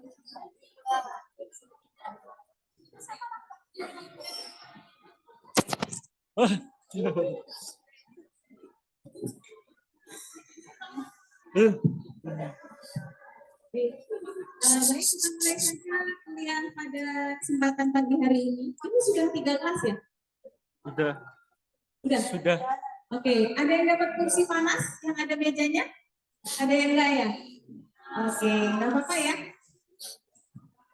Baik, kita mulai saja kuliah pada kesempatan pagi hari ini. Ini sudah 3 kelas ya? Sudah. Sudah. Oke, ada yang dapat kursi panas yang ada mejanya? Ada yang enggak ya? Oke, nggak apa-apa ya.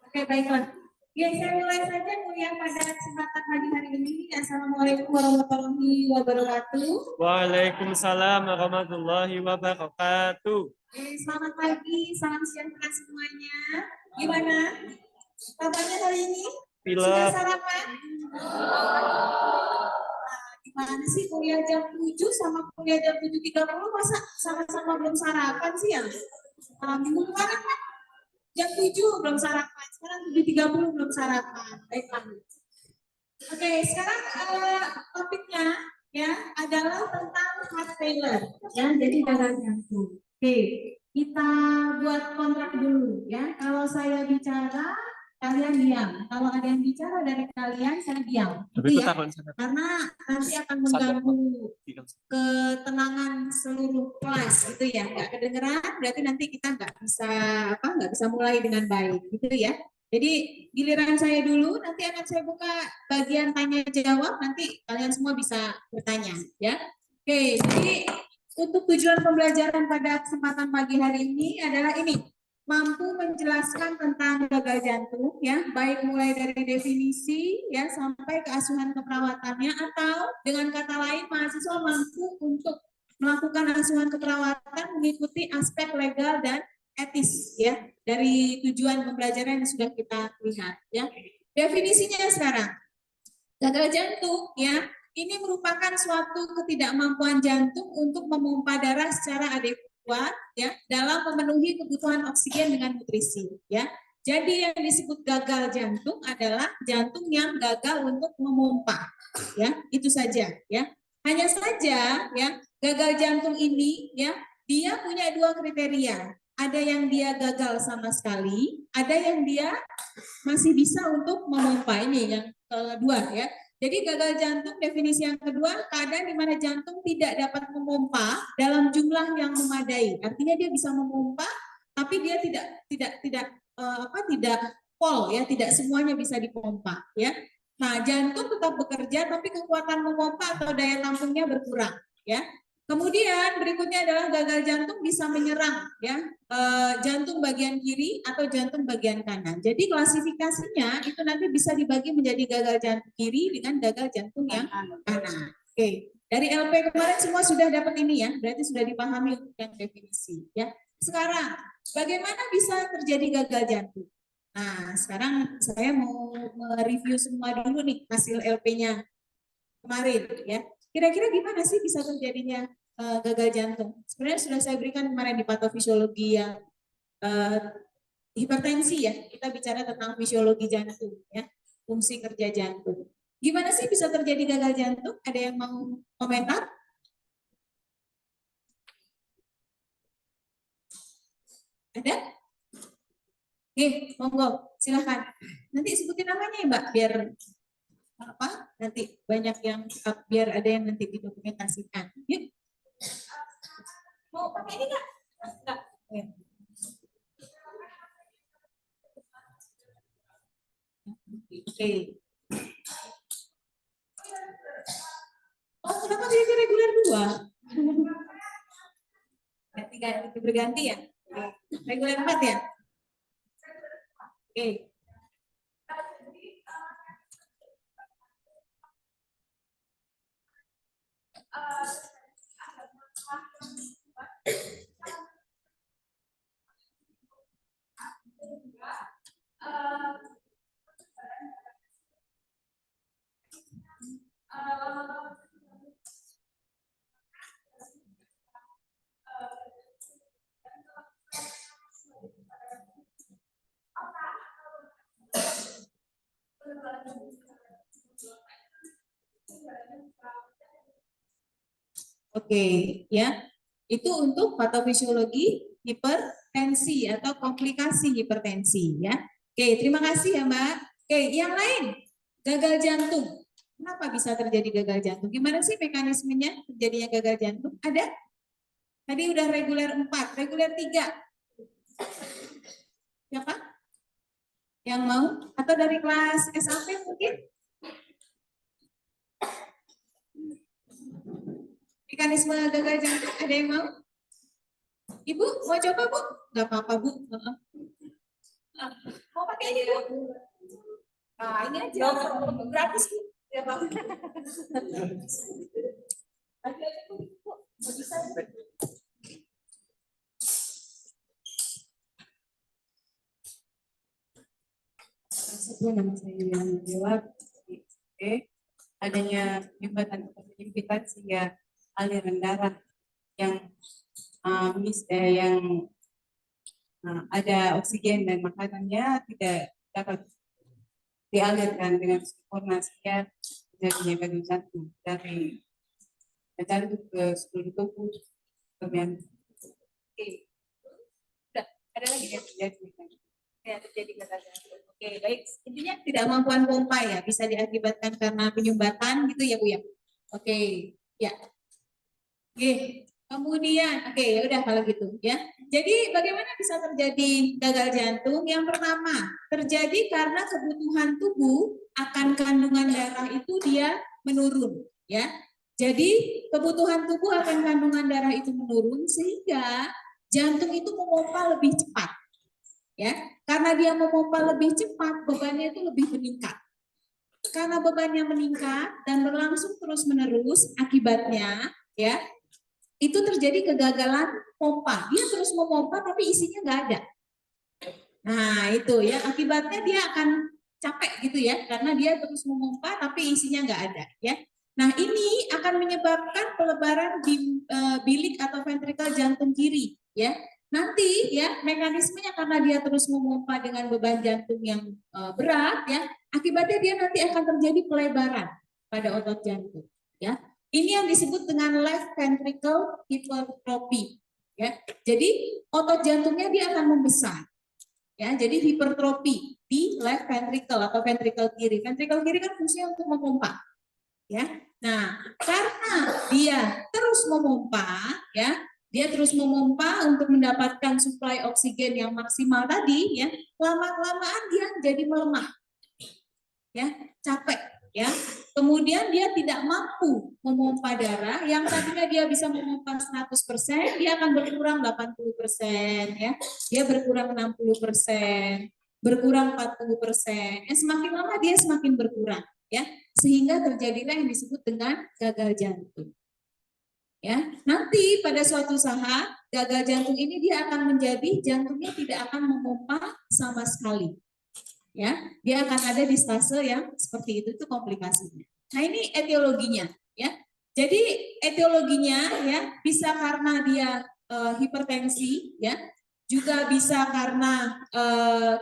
Oke, baiklah. Ya, saya mulai saja kuliah pada kesempatan pagi hari ini. Assalamualaikum warahmatullahi wabarakatuh. Waalaikumsalam warahmatullahi wabarakatuh. Selamat pagi, salam sejahtera semuanya. Gimana kabarnya hari ini? Sudah sarapan? Gimana sih kuliah jam 7 sama kuliah jam 7.30 masa sama-sama belum sarapan sih ya? Minggu kemarin kan jam 7 belum sarapan, sekarang 7.30 belum sarapan. Baiklah. Oke, sekarang topiknya ya adalah tentang heart failure ya, jadi gagal jantung. Oke, kita buat kontrak dulu ya. Kalau saya bicara, kalian diam. Kalau ada yang bicara dari kalian, saya diam. Itu ya, karena nanti akan mengganggu ketenangan seluruh kelas, gitu ya. Nggak kedengeran, berarti nanti kita nggak bisa mulai dengan baik, gitu ya. Jadi giliran saya dulu, nanti akan saya buka bagian tanya jawab, nanti kalian semua bisa bertanya, ya. Oke, jadi untuk tujuan pembelajaran pada kesempatan pagi hari ini adalah ini, mampu menjelaskan tentang gagal jantung, ya, baik mulai dari definisi, ya, sampai ke asuhan keperawatannya, atau dengan kata lain mahasiswa mampu untuk melakukan asuhan keperawatan mengikuti aspek legal dan etis, ya, dari tujuan pembelajaran yang sudah kita lihat, ya. Definisinya sekarang, gagal jantung, ya, ini merupakan suatu ketidakmampuan jantung untuk memompa darah secara adekuat, ya, dalam memenuhi kebutuhan oksigen dengan nutrisi, ya. Jadi yang disebut gagal jantung adalah jantung yang gagal untuk memompa, ya, itu saja, ya. Hanya saja, ya, gagal jantung ini, ya, dia punya 2 kriteria. Ada yang dia gagal sama sekali, ada yang dia masih bisa untuk memompa. Ini yang kedua, ya. Jadi gagal jantung definisi yang kedua, keadaan di mana jantung tidak dapat memompa dalam jumlah yang memadai. Artinya dia bisa memompa, tapi dia tidak full, ya, tidak semuanya bisa dipompa, ya. Nah, jantung tetap bekerja, tapi kekuatan memompa atau daya tampungnya berkurang, ya. Kemudian berikutnya adalah gagal jantung bisa menyerang, ya, jantung bagian kiri atau jantung bagian kanan. Jadi klasifikasinya itu nanti bisa dibagi menjadi gagal jantung kiri dengan gagal jantung yang kanan. Oke, dari LP kemarin semua sudah dapat ini, ya, berarti sudah dipahami untuk yang definisi, ya. Sekarang bagaimana bisa terjadi gagal jantung? Nah, sekarang saya mau mereview semua dulu nih hasil LP-nya kemarin, ya. Kira-kira gimana sih bisa terjadinya gagal jantung? Sebenarnya sudah saya berikan kemarin di patofisiologi yang hipertensi, ya. Kita bicara tentang fisiologi jantung, ya, fungsi kerja jantung. Gimana sih bisa terjadi gagal jantung? Ada yang mau komentar? Ada? Oke, monggo, silahkan. Nanti sebutin namanya ya, Mbak, biar nanti banyak yang biar ada yang nanti didokumentasikan. Yuk. Mau pakai ini nggak? Nggak. Ya. Oke. Oh, kenapa jadi reguler 2? Ganti berganti ya? Reguler 4 ya? Oke. Oke, ya. Itu untuk patofisiologi hipertensi. tensi atau komplikasi hipertensi ya. Oke, terima kasih ya Mbak. Oke, yang lain gagal jantung. Kenapa bisa terjadi gagal jantung? Gimana sih mekanismenya terjadinya gagal jantung? Ada? Tadi udah reguler 4, reguler 3. Siapa? Yang mau? Atau dari kelas SAP mungkin? Mekanisme gagal jantung, ada yang mau? Ibu, mau coba Bu? Gak apa-apa Bu. Mau pakai ini Bu? Nah, ini aja. Gratis Bu. Ya, Pak. Bisa. Nama saya yang jawab, adanya penyumbatan atau penyempitan sehingga aliran darah yang ada oksigen dan makanannya tidak dapat dialirkan dengan sempurna sehingga terjadinya gagal jantung dari jantung ke seluruh tubuh kemudian. Oke. Udah, ada lagi yang terjadi. Ya, terjadi gagal jantung. Oke, baik. Intinya tidak kemampuan pompa ya, bisa diakibatkan karena penyumbatan gitu ya Bu ya. Oke, ya. Oke. Kemudian, oke ya udah kalau gitu ya. Jadi bagaimana bisa terjadi gagal jantung? Yang pertama, terjadi karena kebutuhan tubuh akan kandungan darah itu dia menurun ya. Jadi kebutuhan tubuh akan kandungan darah itu menurun sehingga jantung itu memompa lebih cepat. Ya, karena dia memompa lebih cepat, bebannya itu lebih meningkat. Karena bebannya meningkat dan berlangsung terus-menerus, akibatnya ya itu terjadi kegagalan pompa. Dia terus memompa tapi isinya nggak ada. Nah itu ya akibatnya dia akan capek gitu ya karena dia terus memompa tapi isinya nggak ada ya. Nah ini akan menyebabkan pelebaran bilik atau ventrikel jantung kiri ya. Nanti ya mekanismenya karena dia terus memompa dengan beban jantung yang berat ya, akibatnya dia nanti akan terjadi pelebaran pada otot jantung ya. Ini yang disebut dengan left ventricle hypertrophy ya. Jadi otot jantungnya dia akan membesar. Ya, jadi hipertrofi di left ventricle atau ventricle kiri. Ventricle kiri kan fungsinya untuk memompa. Ya. Nah, karena dia terus memompa ya, dia terus memompa untuk mendapatkan suplai oksigen yang maksimal tadi ya, lama-kelamaan dia jadi melemah. Ya, capek ya. Kemudian dia tidak mampu memompa darah, yang tadinya dia bisa memompa 100%, dia akan berkurang 80% ya. Dia berkurang 60%, berkurang 40%. Semakin lama dia semakin berkurang ya. Sehingga terjadilah yang disebut dengan gagal jantung. Ya, nanti pada suatu saat gagal jantung ini dia akan menjadi jantungnya tidak akan memompa sama sekali. Ya, dia akan ada di stase yang seperti itu komplikasinya. Nah, ini etiologinya ya. Jadi etiologinya ya bisa karena dia hipertensi ya, juga bisa karena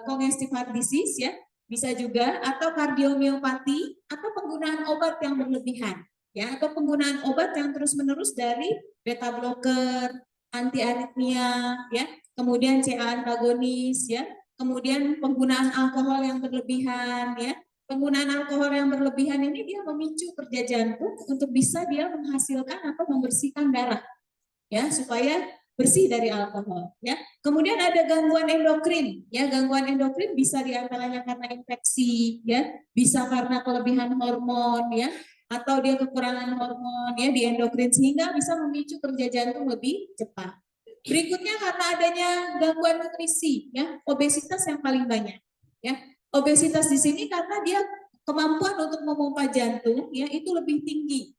congestive heart disease ya, bisa juga atau kardiomiopati atau penggunaan obat yang berlebihan ya, atau penggunaan obat yang terus-menerus dari beta blocker, anti aritmia ya, kemudian CA antagonis ya, kemudian penggunaan alkohol yang berlebihan ya. Penggunaan alkohol yang berlebihan ini dia memicu kerja jantung untuk bisa dia menghasilkan atau membersihkan darah ya supaya bersih dari alkohol ya. Kemudian ada gangguan endokrin ya, gangguan endokrin bisa diantaranya karena infeksi ya, bisa karena kelebihan hormon ya, atau dia kekurangan hormon ya di endokrin sehingga bisa memicu kerja jantung lebih cepat. Berikutnya karena adanya gangguan nutrisi ya, obesitas yang paling banyak ya. Obesitas di sini karena dia kemampuan untuk memompa jantung ya itu lebih tinggi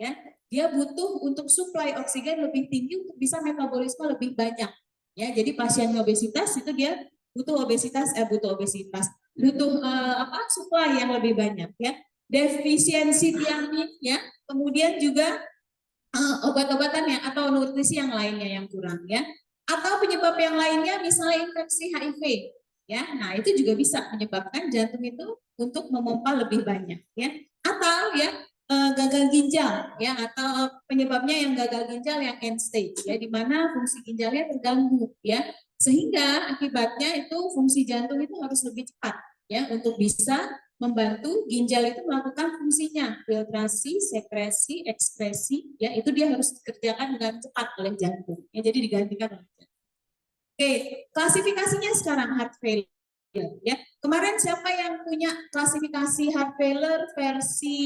ya. Dia butuh untuk suplai oksigen lebih tinggi untuk bisa metabolisme lebih banyak ya. Jadi pasien obesitas itu dia butuh suplai yang lebih banyak ya. Defisiensi tiamin ya, kemudian juga obat-obatannya atau nutrisi yang lainnya yang kurang ya, atau penyebab yang lainnya misalnya infeksi HIV ya. Nah itu juga bisa menyebabkan jantung itu untuk memompa lebih banyak ya, atau ya gagal ginjal ya, atau penyebabnya yang gagal ginjal yang end stage ya, di mana fungsi ginjalnya terganggu ya. Sehingga akibatnya itu fungsi jantung itu harus lebih cepat ya untuk bisa membantu ginjal itu melakukan fungsinya, filtrasi, sekresi, ekskresi, ya itu dia harus dikerjakan dengan cepat oleh jantung. Ya, jadi digantikan oleh jantung. Oke, klasifikasinya sekarang heart failure. Ya, kemarin siapa yang punya klasifikasi heart failure versi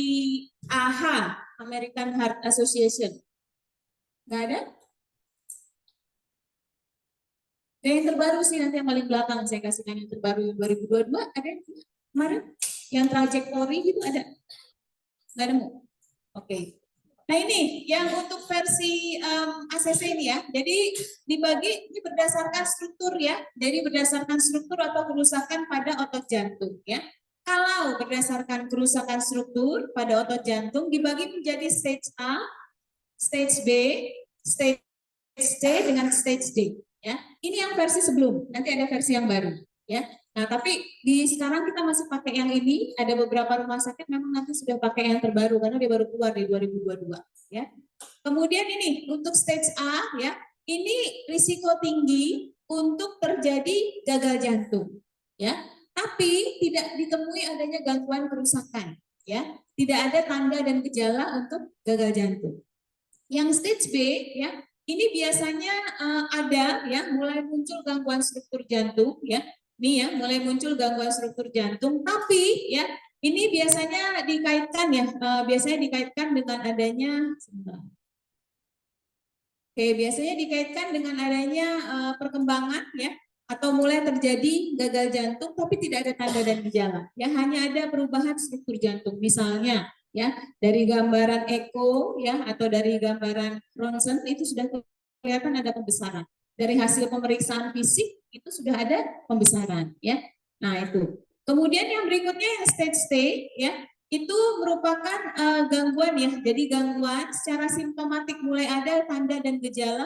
AHA, American Heart Association? Nggak ada? Yang terbaru sih nanti yang paling belakang saya kasihkan yang terbaru 2022 ada yang kemarin yang trajektori gitu ada? Nggak ada mau? Oke. Nah ini yang untuk versi ACC ini ya. Jadi dibagi ini berdasarkan struktur ya. Jadi berdasarkan struktur atau kerusakan pada otot jantung ya. Kalau berdasarkan kerusakan struktur pada otot jantung dibagi menjadi stage A, stage B, stage C dengan stage D ya. Ini yang versi sebelum, nanti ada versi yang baru ya. Nah, tapi di sekarang kita masih pakai yang ini, ada beberapa rumah sakit memang nanti sudah pakai yang terbaru karena dia baru keluar di 2022 ya. Kemudian ini untuk stage A ya, ini risiko tinggi untuk terjadi gagal jantung ya. Tapi tidak ditemui adanya gangguan kerusakan ya. Tidak ada tanda dan gejala untuk gagal jantung. Yang stage B ya, ini biasanya ada ya mulai muncul gangguan struktur jantung ya. Nih ya, mulai muncul gangguan struktur jantung, tapi ya ini biasanya dikaitkan ya, biasanya dikaitkan dengan adanya biasanya dikaitkan dengan adanya perkembangan ya atau mulai terjadi gagal jantung tapi tidak ada tanda dan gejala. Ya hanya ada perubahan struktur jantung misalnya ya dari gambaran eko ya atau dari gambaran ronsen itu sudah kelihatan ada pembesaran. Dari hasil pemeriksaan fisik itu sudah ada pembesaran ya. Nah, itu. Kemudian yang berikutnya yang stage D ya, itu merupakan gangguan ya. Jadi gangguan secara simptomatik mulai ada tanda dan gejala,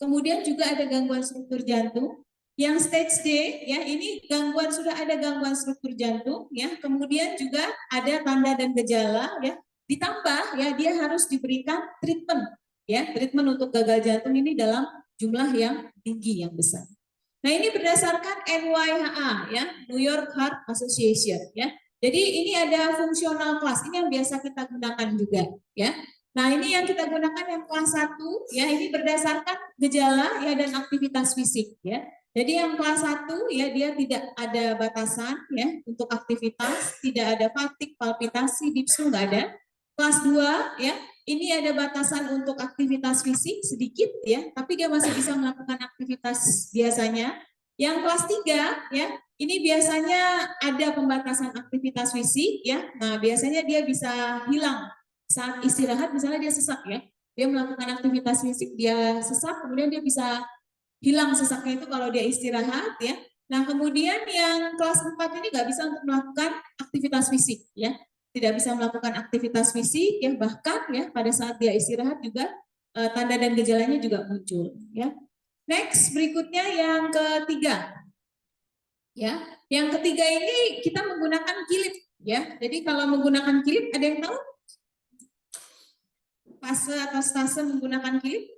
kemudian juga ada gangguan struktur jantung. Yang stage D ya, ini gangguan sudah ada gangguan struktur jantung ya, kemudian juga ada tanda dan gejala ya. Ditambah ya dia harus diberikan treatment ya, treatment untuk gagal jantung ini dalam jumlah yang tinggi yang besar. Nah, ini berdasarkan NYHA ya, New York Heart Association ya. Jadi ini ada fungsional kelas, ini yang biasa kita gunakan juga ya. Nah, ini yang kita gunakan yang kelas 1 ya, ini berdasarkan gejala ya dan aktivitas fisik ya. Jadi yang kelas 1 ya dia tidak ada batasan ya untuk aktivitas, tidak ada fatigue, palpitasi, dipsu nggak ada. Kelas 2 ya, ini ada batasan untuk aktivitas fisik sedikit ya, tapi dia masih bisa melakukan aktivitas biasanya. Yang kelas 3 ya, ini biasanya ada pembatasan aktivitas fisik ya. Nah, biasanya dia bisa hilang saat istirahat, misalnya dia sesak ya. Dia melakukan aktivitas fisik, dia sesak, kemudian dia bisa hilang sesaknya itu kalau dia istirahat ya. Nah, kemudian yang kelas 4 ini nggak bisa untuk melakukan aktivitas fisik ya. Tidak bisa melakukan aktivitas fisik ya, bahkan ya pada saat dia istirahat juga tanda dan gejalanya juga muncul ya. Next, berikutnya yang ketiga. Ya, yang ketiga ini kita menggunakan kilip ya. Jadi kalau menggunakan kilip ada yang tahu? Fase atau stase menggunakan kilip?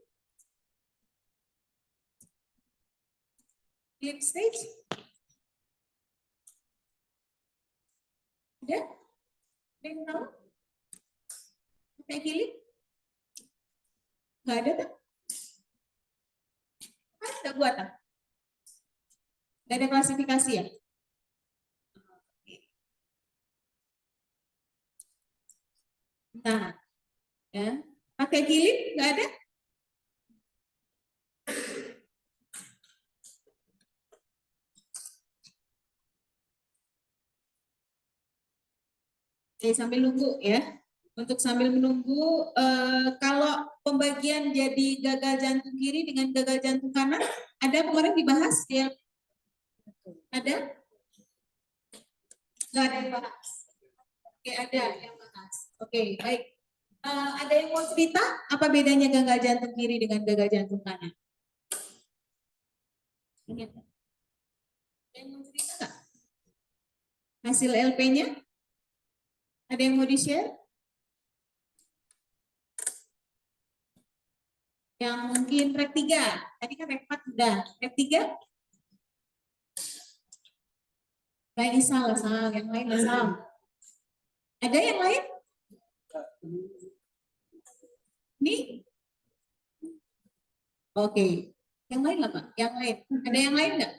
Kilip stage? Ada? Ada yang tahu? Pakai kilip? Nggak ada kan? Ada buatan? Nggak ada klasifikasi ya? Nah, ya. Pakai kilip nggak ada? Oke, sambil nunggu ya. Untuk sambil menunggu, kalau pembagian jadi gagal jantung kiri dengan gagal jantung kanan, ada kemarin dibahas ya? Ada? Nggak ada yang bahas. Oke, ada yang bahas. Oke, baik. Ada yang mau cerita apa bedanya gagal jantung kiri dengan gagal jantung kanan? Ada yang mau cerita nggak? Hasil LP-nya? Ada yang mau di-share? Yang mungkin rek 3. Tadi kan rek 4 sudah. Rek 3? Raisa Sal, yang lain Sal. Ada yang lain? Nih? Oke. Yang lain apa? Yang lain. Ada yang lain nggak?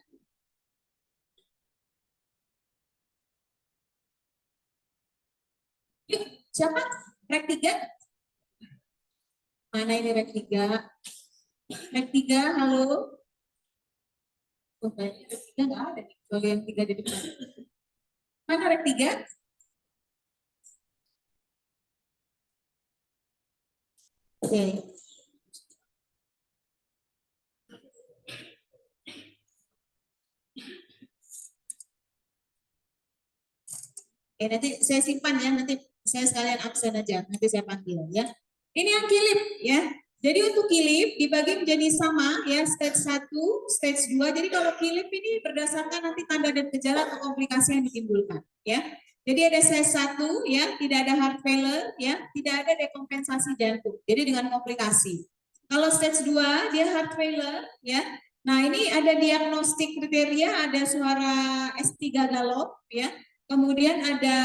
Yuk, siapa? Rek 3? Mana ini rek 3? Rek 3, halo. Oh, kayaknya rek 3 nggak ada. Kalau yang 3 di depan. Mana rek 3? Oke. Oke, nanti saya simpan ya, nanti saya sekalian absen aja, nanti saya panggil ya. Ini yang kilip ya. Jadi untuk kilip dibagi menjadi sama ya, stage 1, stage 2. Jadi kalau kilip ini berdasarkan nanti tanda dan gejala atau komplikasi yang ditimbulkan ya. Jadi ada stage 1 ya, tidak ada heart failure ya, tidak ada dekompensasi jantung. Jadi dengan komplikasi. Kalau stage 2 dia heart failure ya. Nah, ini ada diagnostik kriteria, ada suara S3 galop ya. Kemudian ada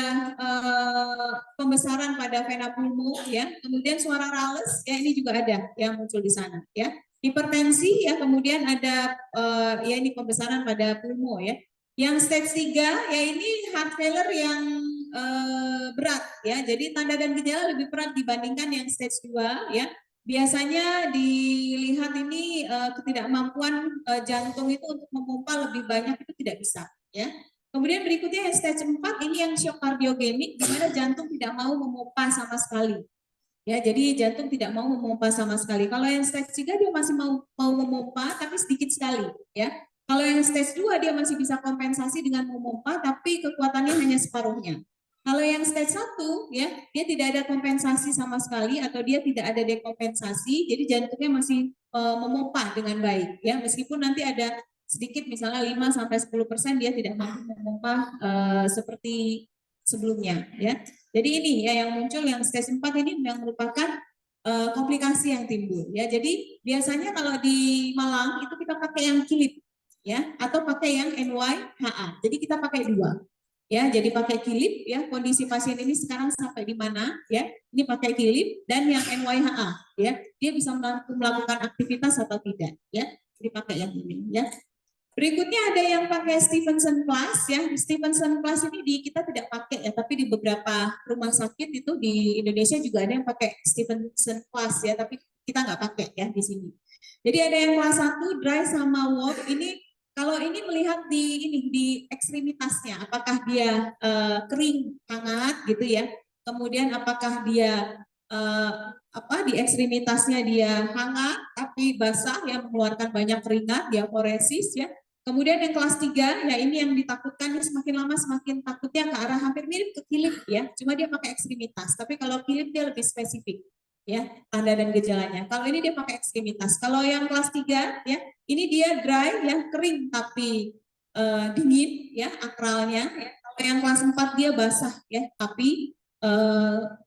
pembesaran pada vena pulmo ya, kemudian suara rales ya, ini juga ada yang muncul di sana ya. Hipertensi ya, kemudian ada ya ini pembesaran pada pulmo ya. Yang stage 3 ya ini heart failure yang berat ya. Jadi tanda dan gejala lebih berat dibandingkan yang stage 2 ya. Biasanya dilihat ini ketidakmampuan jantung itu untuk memompa lebih banyak itu tidak bisa ya. Kemudian berikutnya yang stage 4 ini yang shock kardiogenik, di mana jantung tidak mau memompa sama sekali. Ya, jadi jantung tidak mau memompa sama sekali. Kalau yang stage 3 dia masih mau memompa tapi sedikit sekali, ya. Kalau yang stage 2 dia masih bisa kompensasi dengan memompa tapi kekuatannya hanya separuhnya. Kalau yang stage 1 ya, dia tidak ada kompensasi sama sekali atau dia tidak ada dekompensasi, jadi jantungnya masih memompa dengan baik ya, meskipun nanti ada sedikit misalnya 5-10% dia tidak mampu memompa seperti sebelumnya ya. Jadi ini ya yang muncul yang stage 4 ini yang merupakan komplikasi yang timbul ya. Jadi biasanya kalau di Malang itu kita pakai yang kilip ya atau pakai yang NYHA. Jadi kita pakai dua. Ya, jadi pakai kilip ya. Kondisi pasien ini sekarang sampai di mana ya? Ini pakai kilip dan yang NYHA ya. Dia bisa melakukan aktivitas atau tidak ya. Jadi pakai yang ini ya. Berikutnya ada yang pakai Stevenson Plus ya. Stevenson Plus ini kita tidak pakai ya, tapi di beberapa rumah sakit itu di Indonesia juga ada yang pakai Stevenson Plus ya, tapi kita nggak pakai ya di sini. Jadi ada yang kelas 1 dry sama warm. Ini kalau ini melihat di ekstremitasnya, apakah dia kering hangat gitu ya. Kemudian apakah dia di ekstremitasnya dia hangat tapi basah ya, mengeluarkan banyak keringat, diaporesis ya. Kemudian yang kelas 3 ya ini yang ditakutkan, semakin lama semakin takutnya ke arah hampir mirip ke kilip ya, cuma dia pakai ekstremitas. Tapi kalau kilip dia lebih spesifik ya tanda dan gejalanya. Kalau ini dia pakai ekstremitas. Kalau yang kelas 3 ya ini dia dry ya, kering tapi dingin ya akralnya ya. Kalau yang kelas 4 dia basah ya tapi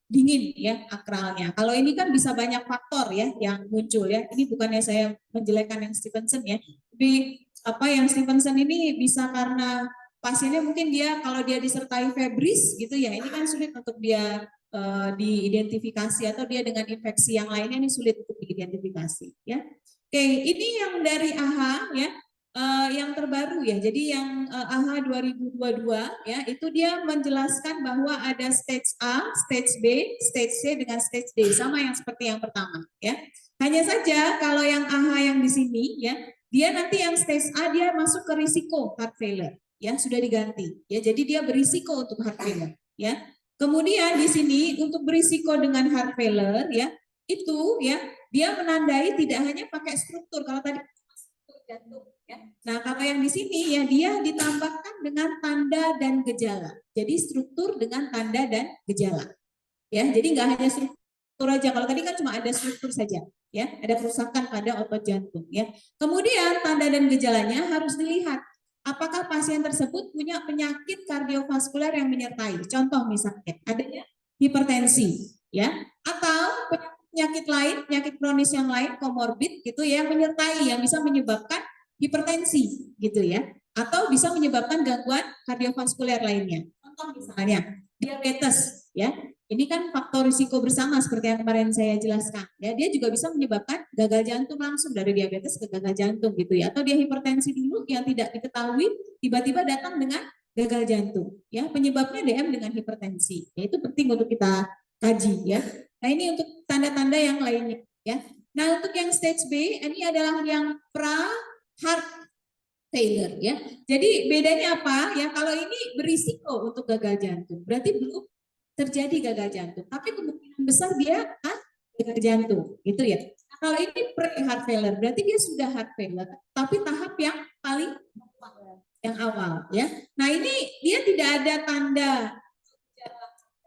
dingin ya akralnya. Kalau ini kan bisa banyak faktor ya yang muncul ya. Ini bukannya saya menjelekkan yang Stevenson ya, tapi yang Stevenson ini bisa karena pasiennya mungkin dia kalau dia disertai febris gitu ya, ini kan sulit untuk dia diidentifikasi atau dia dengan infeksi yang lainnya ini sulit untuk diidentifikasi ya. Oke, ini yang dari AHA ya. Yang terbaru ya, jadi yang AHA 2022 ya, itu dia menjelaskan bahwa ada stage A, stage B, stage C dengan stage D, sama yang seperti yang pertama ya. Hanya saja kalau yang AHA yang di sini ya, dia nanti yang stage A dia masuk ke risiko heart failure ya, sudah diganti ya, jadi dia berisiko untuk heart failure ya. Kemudian di sini untuk berisiko dengan heart failure ya, itu ya dia menandai tidak hanya pakai struktur, kalau tadi jantung ya. Nah, kalau yang di sini ya dia ditambahkan dengan tanda dan gejala. Jadi struktur dengan tanda dan gejala. Ya, jadi nggak hanya struktur aja. Kalau tadi kan cuma ada struktur saja, ya, ada kerusakan pada otot jantung, ya. Kemudian tanda dan gejalanya harus dilihat apakah pasien tersebut punya penyakit kardiovaskular yang menyertai. Contoh misalnya adanya hipertensi, ya, atau penyakit lain, penyakit kronis yang lain, komorbid gitu ya, yang menyertai, yang bisa menyebabkan hipertensi gitu ya, atau bisa menyebabkan gangguan kardiovaskuler lainnya. Contoh misalnya diabetes ya. Ini kan faktor risiko bersama seperti yang kemarin saya jelaskan ya. Dia juga bisa menyebabkan gagal jantung langsung dari diabetes ke gagal jantung gitu ya. Atau dia hipertensi dulu yang tidak diketahui tiba-tiba datang dengan gagal jantung ya. Penyebabnya DM dengan hipertensi. Ya, itu penting untuk kita kaji ya. Nah, ini untuk tanda-tanda yang lainnya ya. Nah, untuk yang stage B ini adalah yang pra heart failure ya. Jadi bedanya apa ya? Kalau ini berisiko untuk gagal jantung, berarti belum terjadi gagal jantung, tapi kemungkinan besar dia akan gagal jantung, gitu ya. Nah, kalau ini pre-heart failure, berarti dia sudah heart failure, tapi tahap yang paling yang awal, ya. Nah ini dia tidak ada tanda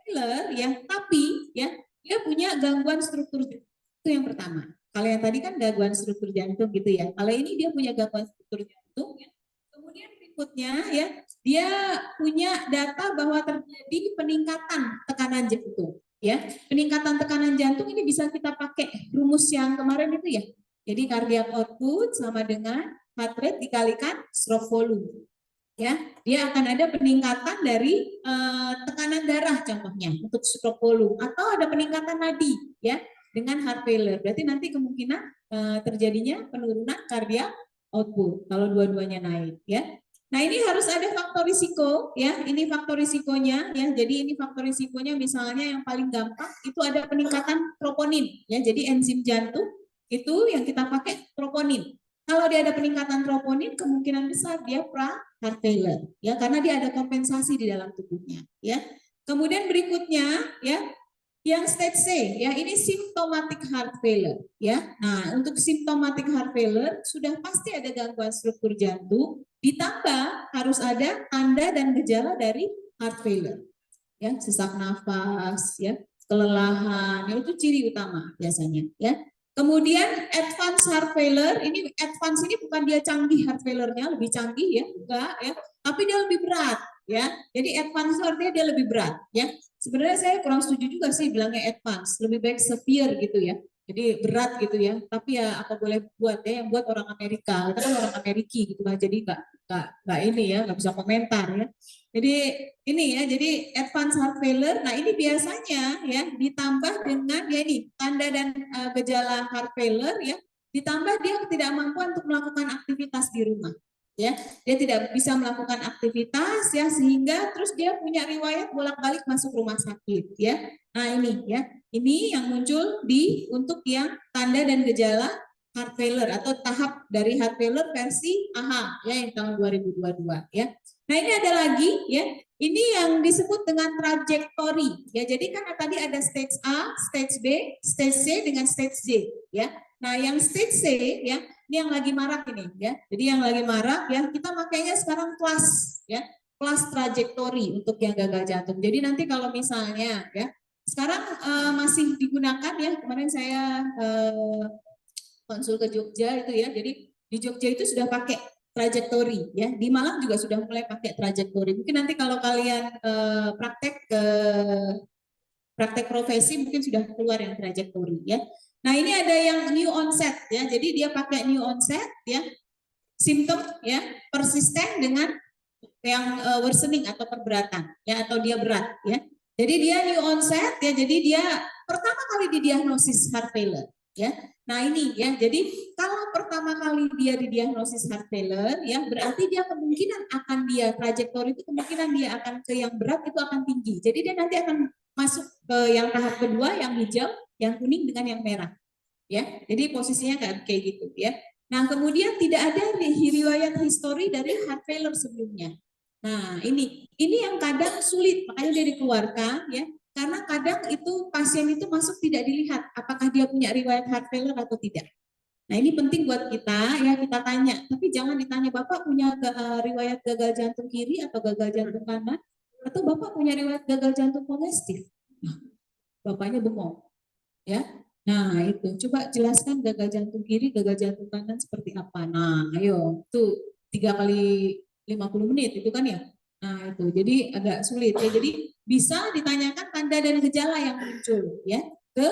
failure, ya, tapi ya dia punya gangguan struktur jantung. Itu yang pertama. Kalau yang tadi kan gangguan struktur jantung, gitu ya. Kalau ini dia punya gangguan struktur jantung, ya. Kemudian berikutnya ya, dia punya data bahwa terjadi peningkatan tekanan jantung. Ya, peningkatan tekanan jantung ini bisa kita pakai rumus yang kemarin itu ya. Jadi cardiac output sama dengan heart rate dikalikan stroke volume. Ya, dia akan ada peningkatan dari tekanan darah contohnya untuk stroke volume atau ada peningkatan nadi ya dengan heart failure. Berarti nanti kemungkinan terjadinya penurunan cardiac output kalau dua-duanya naik ya. Nah, ini harus ada faktor risiko ya. Ini faktor risikonya ya. Jadi ini faktor risikonya misalnya yang paling gampang itu ada peningkatan troponin ya. Jadi enzim jantung itu yang kita pakai troponin. Kalau dia ada peningkatan troponin, kemungkinan besar dia pra-heart failure ya, karena dia ada kompensasi di dalam tubuhnya ya. Kemudian berikutnya ya, yang stage C ya, ini symptomatic heart failure ya. Nah, untuk symptomatic heart failure sudah pasti ada gangguan struktur jantung, ditambah harus ada tanda dan gejala dari heart failure ya, sesak nafas ya, kelelahan, itu ciri utama biasanya ya. Kemudian advance heart failure, ini advance ini bukan dia canggih heart failure-nya, lebih canggih ya, enggak ya, tapi dia lebih berat ya. Jadi advance artinya dia lebih berat ya. Sebenarnya saya kurang setuju juga sih bilangnya advance, lebih baik severe gitu ya. Jadi berat gitu ya. Tapi ya apa boleh buat ya, yang buat orang Amerika, kita kan orang Ameriki gitu lah. Jadi nggak ini ya, nggak bisa komentar ya. Jadi ini ya, jadi advance heart failure. Nah ini biasanya ya ditambah dengan ya ini tanda dan gejala heart failure ya, ditambah dia ketidakmampuan untuk melakukan aktivitas di rumah. Ya, dia tidak bisa melakukan aktivitas ya, sehingga terus dia punya riwayat bolak-balik masuk rumah sakit ya. Nah ini ya, ini yang muncul di untuk yang tanda dan gejala heart failure atau tahap dari heart failure versi AHA ya yang tahun 2022 ya. Nah ini ada lagi ya, ini yang disebut dengan trajektori ya. Jadi kan tadi ada stage A, stage B, stage C dengan stage D ya. Nah yang stage C ya, ini yang lagi marak ini ya. Jadi yang lagi marak ya, kita makanya sekarang kelas ya, kelas trajektori untuk yang gagal jantung. Jadi nanti kalau misalnya ya, sekarang masih digunakan ya. Kemarin saya konsul ke Jogja itu ya. Jadi di Jogja itu sudah pakai trajektori ya. Di Malang juga sudah mulai pakai trajektori. Mungkin nanti kalau kalian praktek profesi mungkin sudah keluar yang trajektori ya. Nah ini ada yang new onset ya, jadi dia pakai new onset ya, simptom ya, persisten dengan yang worsening atau perberatan ya, atau dia berat ya. Jadi dia new onset ya, jadi dia pertama kali didiagnosis heart failure ya. Nah ini ya, jadi kalau pertama kali dia didiagnosis heart failure ya, berarti dia kemungkinan akan dia trajektori itu kemungkinan dia akan ke yang berat itu akan tinggi. Jadi dia nanti akan masuk ke yang tahap kedua yang hijau, yang kuning dengan yang merah ya. Jadi posisinya kayak gitu ya. Nah kemudian tidak ada riwayat histori dari heart failure sebelumnya. Nah ini yang kadang sulit, makanya dia dikeluarkan ya, karena kadang itu pasien itu masuk tidak dilihat apakah dia punya riwayat heart failure atau tidak. Nah ini penting buat kita ya, kita tanya, tapi jangan ditanya Bapak punya riwayat gagal jantung kiri atau gagal jantung kanan, atau Bapak punya riwayat gagal jantung kongestif. Nah, Bapaknya bengong ya. Nah itu coba jelaskan gagal jantung kiri, gagal jantung kanan seperti apa. Nah ayo itu 3 kali 50 menit itu kan ya. Nah itu jadi agak sulit ya. Jadi bisa ditanyakan tanda dan gejala yang muncul ya ke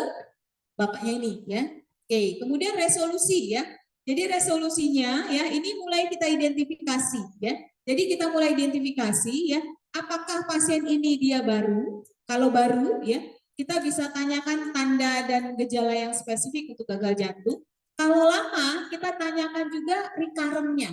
bapaknya ini ya. Oke, kemudian resolusi ya. Jadi resolusinya ya ini mulai kita identifikasi ya. Jadi kita mulai identifikasi ya, apakah pasien ini dia baru? Kalau baru ya, kita bisa tanyakan tanda dan gejala yang spesifik untuk gagal jantung. Kalau lama, kita tanyakan juga recurrent-nya.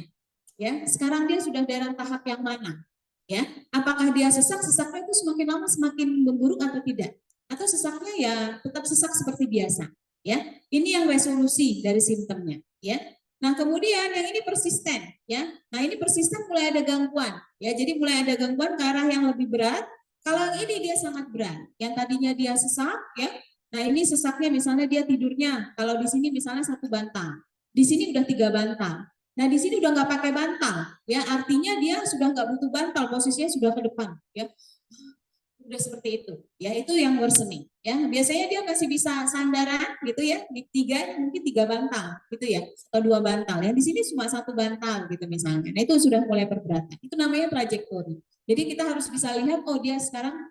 Ya, sekarang dia sudah dalam tahap yang mana? Ya, apakah dia sesak? Sesaknya itu semakin lama semakin memburuk atau tidak? Atau sesaknya ya tetap sesak seperti biasa? Ya, ini yang resolusi dari simptomnya. Ya, nah kemudian yang ini persisten. Ya, nah ini persisten mulai ada gangguan. Ya, jadi mulai ada gangguan ke arah yang lebih berat. Kalau yang ini dia sangat berat. Yang tadinya dia sesak, ya. Nah ini sesaknya misalnya dia tidurnya. Kalau di sini misalnya 1 bantal, di sini udah 3 bantal. Nah di sini udah nggak pakai bantal, ya artinya dia sudah nggak butuh bantal, posisinya sudah ke depan, ya udah seperti itu, ya itu yang worsening, ya biasanya dia masih bisa sandaran gitu ya, di 3 mungkin 3 bantal gitu ya, atau 2 bantal, yang di sini cuma 1 bantal gitu misalnya, nah itu sudah mulai perberatan, itu namanya trajektori. Jadi kita harus bisa lihat, oh dia sekarang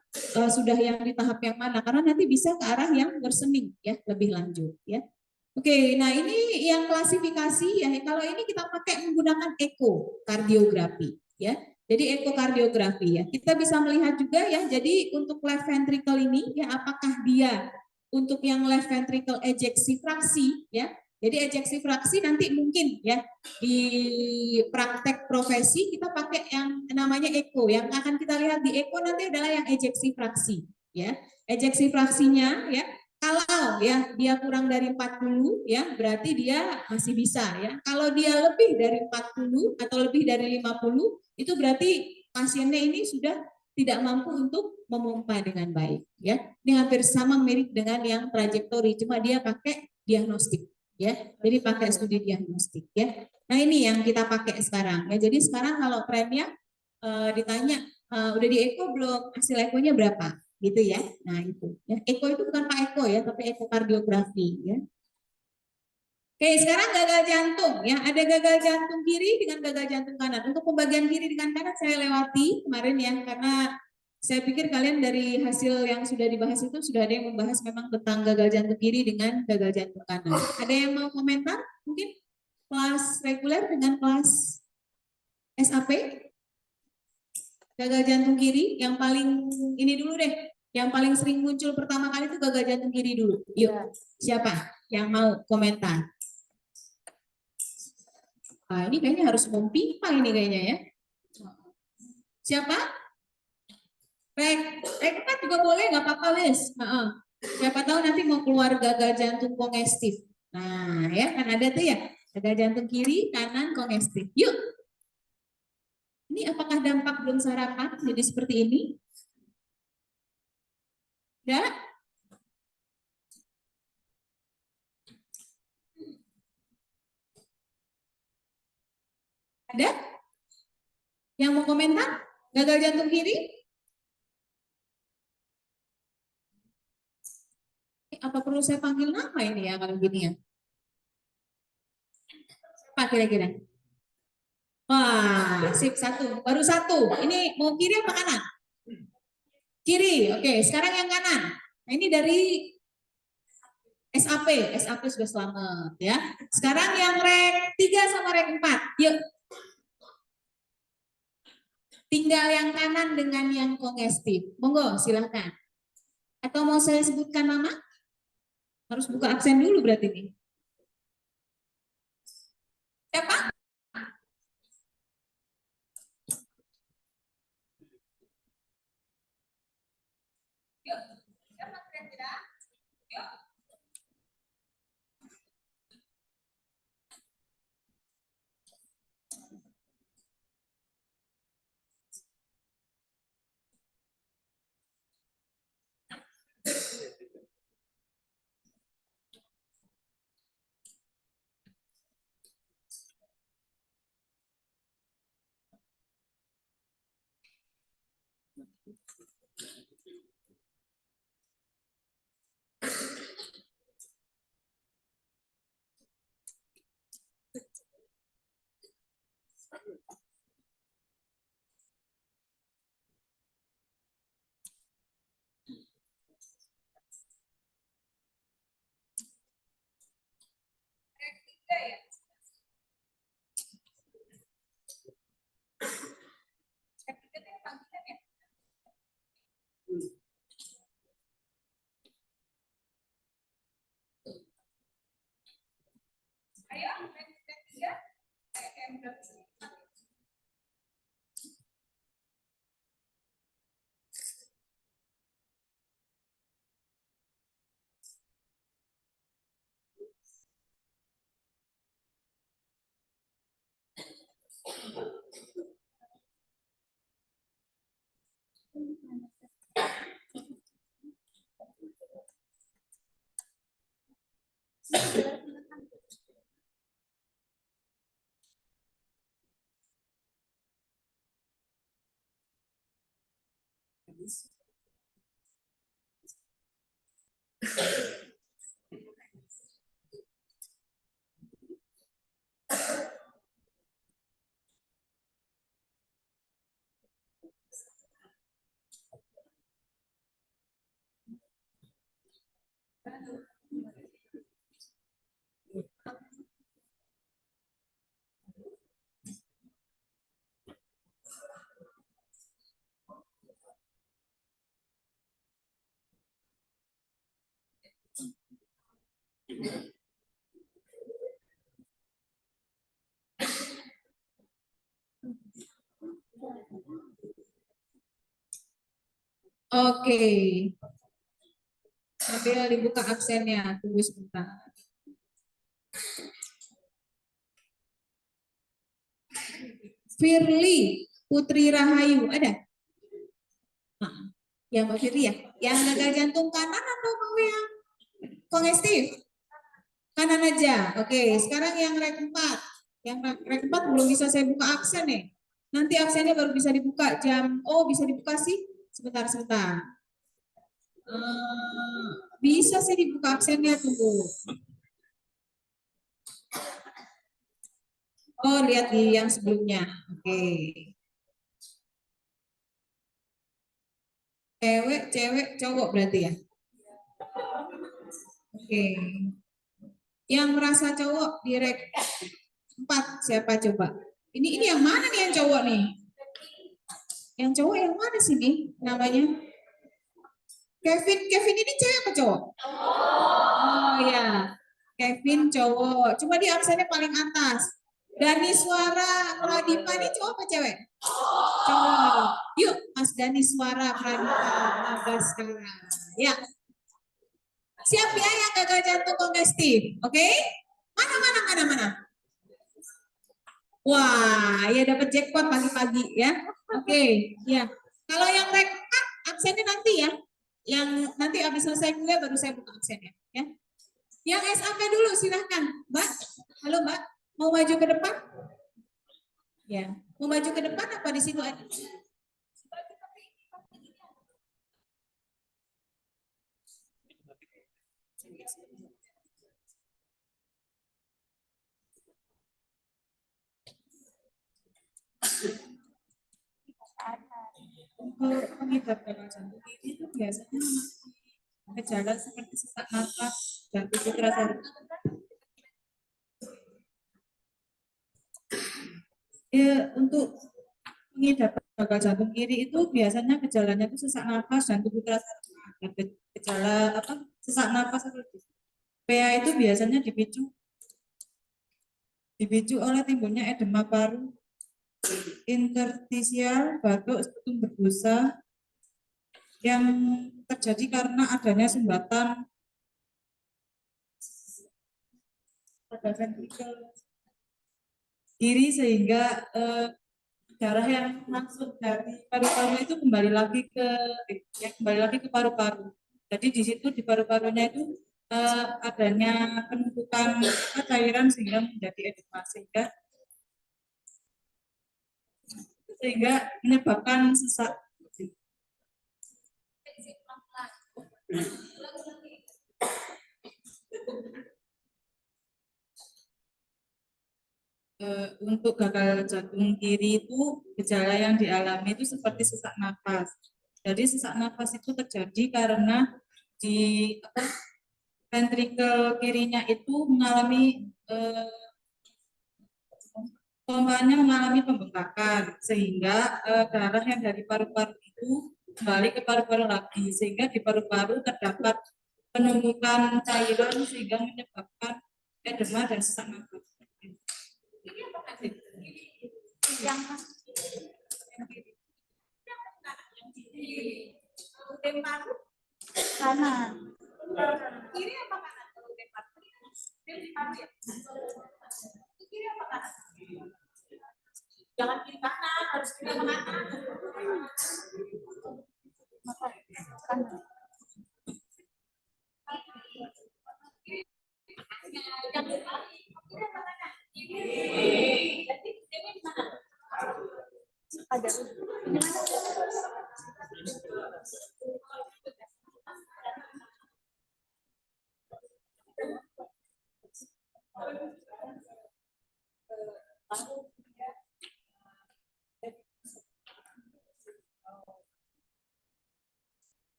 sudah yang di tahap yang mana, karena nanti bisa ke arah yang worsening, ya lebih lanjut, ya. Oke, nah ini yang klasifikasi ya. Kalau ini kita pakai menggunakan ekokardiografi ya. Jadi ekokardiografi ya. Kita bisa melihat juga ya. Jadi untuk left ventricle ini ya, apakah dia untuk yang left ventricle ejeksi fraksi ya. Jadi ejeksi fraksi nanti mungkin ya di praktek profesi kita pakai yang namanya eko. Yang akan kita lihat di eko nanti adalah yang ejeksi fraksi ya. Ejeksi fraksinya ya, kalau ya dia kurang dari 40 ya berarti dia masih bisa ya. Kalau dia lebih dari 40 atau lebih dari 50 itu berarti pasiennya ini sudah tidak mampu untuk memompa dengan baik ya. Ini hampir sama mirip dengan yang trajektori, cuma dia pakai diagnostik ya. Jadi pakai studi diagnostik ya. Nah ini yang kita pakai sekarang ya. Jadi sekarang kalau trennya ditanya udah di eko belum, hasil ekonya berapa gitu ya. Nah itu ya. Eko itu bukan Pak Eko ya, tapi ekokardiografi ya. Oke, sekarang gagal jantung ya. Ada gagal jantung kiri dengan gagal jantung kanan. Untuk pembagian kiri dengan kanan saya lewati kemarin ya, karena saya pikir kalian dari hasil yang sudah dibahas itu sudah ada yang membahas memang tentang gagal jantung kiri dengan gagal jantung kanan. Ada yang mau komentar? Mungkin kelas reguler dengan kelas SAP? Gagal jantung kiri yang paling ini dulu deh, yang paling sering muncul pertama kali itu gagal jantung kiri dulu. Yuk, siapa yang mau komentar? Nah, ini kayaknya harus mempipa ini kayaknya ya. Siapa? Rek 4 juga boleh, nggak apa-apa wes. Siapa tahu nanti mau keluar gagal jantung kongestif. Nah ya kan ada tuh ya, gagal jantung kiri, kanan kongestif. Yuk, ini apakah dampak belum sarapan jadi seperti ini? Ya? Ada? Yang mau komentar? Gagal jantung kiri? Apa perlu saya panggil nama ini ya kalau gini ya? Apa kira-kira? Wah, sip 1. Baru 1. Ini mau kiri apa kanan? Kiri. Oke, sekarang yang kanan. Nah, ini dari SAP. SAP sudah selamat ya. Sekarang yang rek 3 sama rek 4. Yuk. Tinggal yang kanan dengan yang kongestif. Monggo, silahkan. Atau mau saya sebutkan nama? Harus buka absen dulu berarti nih. Siapa? Yuk. Siapa kira-kira? Yuk. Rek 3 ya. Oke. Sambil dibuka absennya, tunggu sebentar. Firly Putri Rahayu, ada? Nah, ya Mbak Firly ya? Yang gagal jantung kanan atau mau yang kongestif? Kanan aja. Oke, sekarang yang rek 4. Yang rek 4 belum bisa saya buka absen nih. Nanti absennya baru bisa dibuka jam, oh bisa dibuka sih? Sebentar. Bisa sih dibuka absennya, tunggu. Oh, lihat di yang sebelumnya. Oke. Cewek, cowok berarti ya? Oke. Yang merasa cowok direct 4 siapa coba? Ini yang mana nih yang cowok nih? Yang cowok yang mana sih nih namanya? Kevin ini cewek apa cowok? Oh ya, Kevin cowok. Cuma di absennya paling atas. Dani Suara Pradipta ini cowok apa cewek? Cowok. Yuk, Mas Dani Suara Pradipta Labas sekarang. Ya. Siap ya yang gagal jantung kongestif, oke? Mana? Wah, ya dapat jackpot pagi-pagi ya. Oke, ya. Kalau yang rekat absennya nanti ya. Yang nanti habis selesai kuliah baru saya buka absennya ya. Yang SAP dulu silahkan, Mbak. Halo Mbak, mau maju ke depan? Ya, mau maju ke depan apa di situ aja? Untuk pengidap gagal jantung ini itu biasanya gejala seperti sesak nafas dan tubuh terasa untuk pengidap gagal jantung kiri itu biasanya gejalanya itu sesak nafas dan tubuh terasa lemah. Gejala apa? Sesak nafas atau PA itu biasanya dipicu oleh timbulnya edema paru, interstisial, batuk, sepetung berbusa yang terjadi karena adanya sumbatan pada ventrikel kiri sehingga darah yang masuk dari paru-paru itu kembali lagi ke paru-paru. Jadi di situ di paru-parunya itu adanya penumpukan cairan sehingga menjadi edema sehingga menyebabkan sesak. Untuk gagal jantung kiri itu gejala yang dialami itu seperti sesak nafas. Jadi sesak nafas itu terjadi karena di ventrikel kirinya itu mengalami pompanya mengalami pembengkakan sehingga darah yang dari paru-paru itu kembali ke paru-paru lagi sehingga di paru-paru terdapat penumpukan cairan sehingga menyebabkan edema dan sesak nafas. Yang paru kanan. Kiri apa kanan? Kiri apa kanan? Jangan kiri kanan, harus kiri kanan.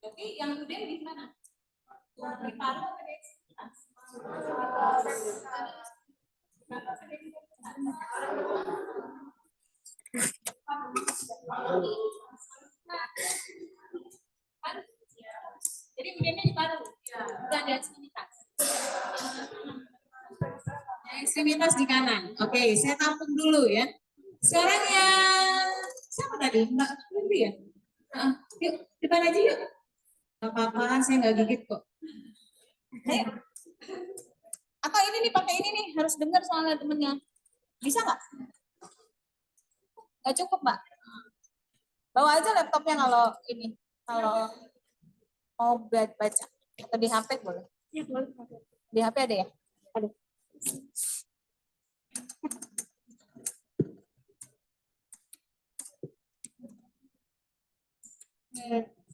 Oke, yang udah di mana? Di paru apa di ekstremitas? Jadi udahnya di paru, bukan di ekstremitas. Ekstremitas di kanan. Oke, saya tampung dulu ya. Sekarang yang siapa tadi? Mbak Fitri ya? Yuk, depan aja yuk. Gak apa-apa, saya nggak gigit kok. Ayo. Atau ini nih pakai ini nih, harus dengar soalnya temennya. Bisa nggak? Nggak cukup, Mbak. Bawa aja laptopnya kalau mau baca atau di HP boleh. Ya, boleh. Di HP ada ya? Ada.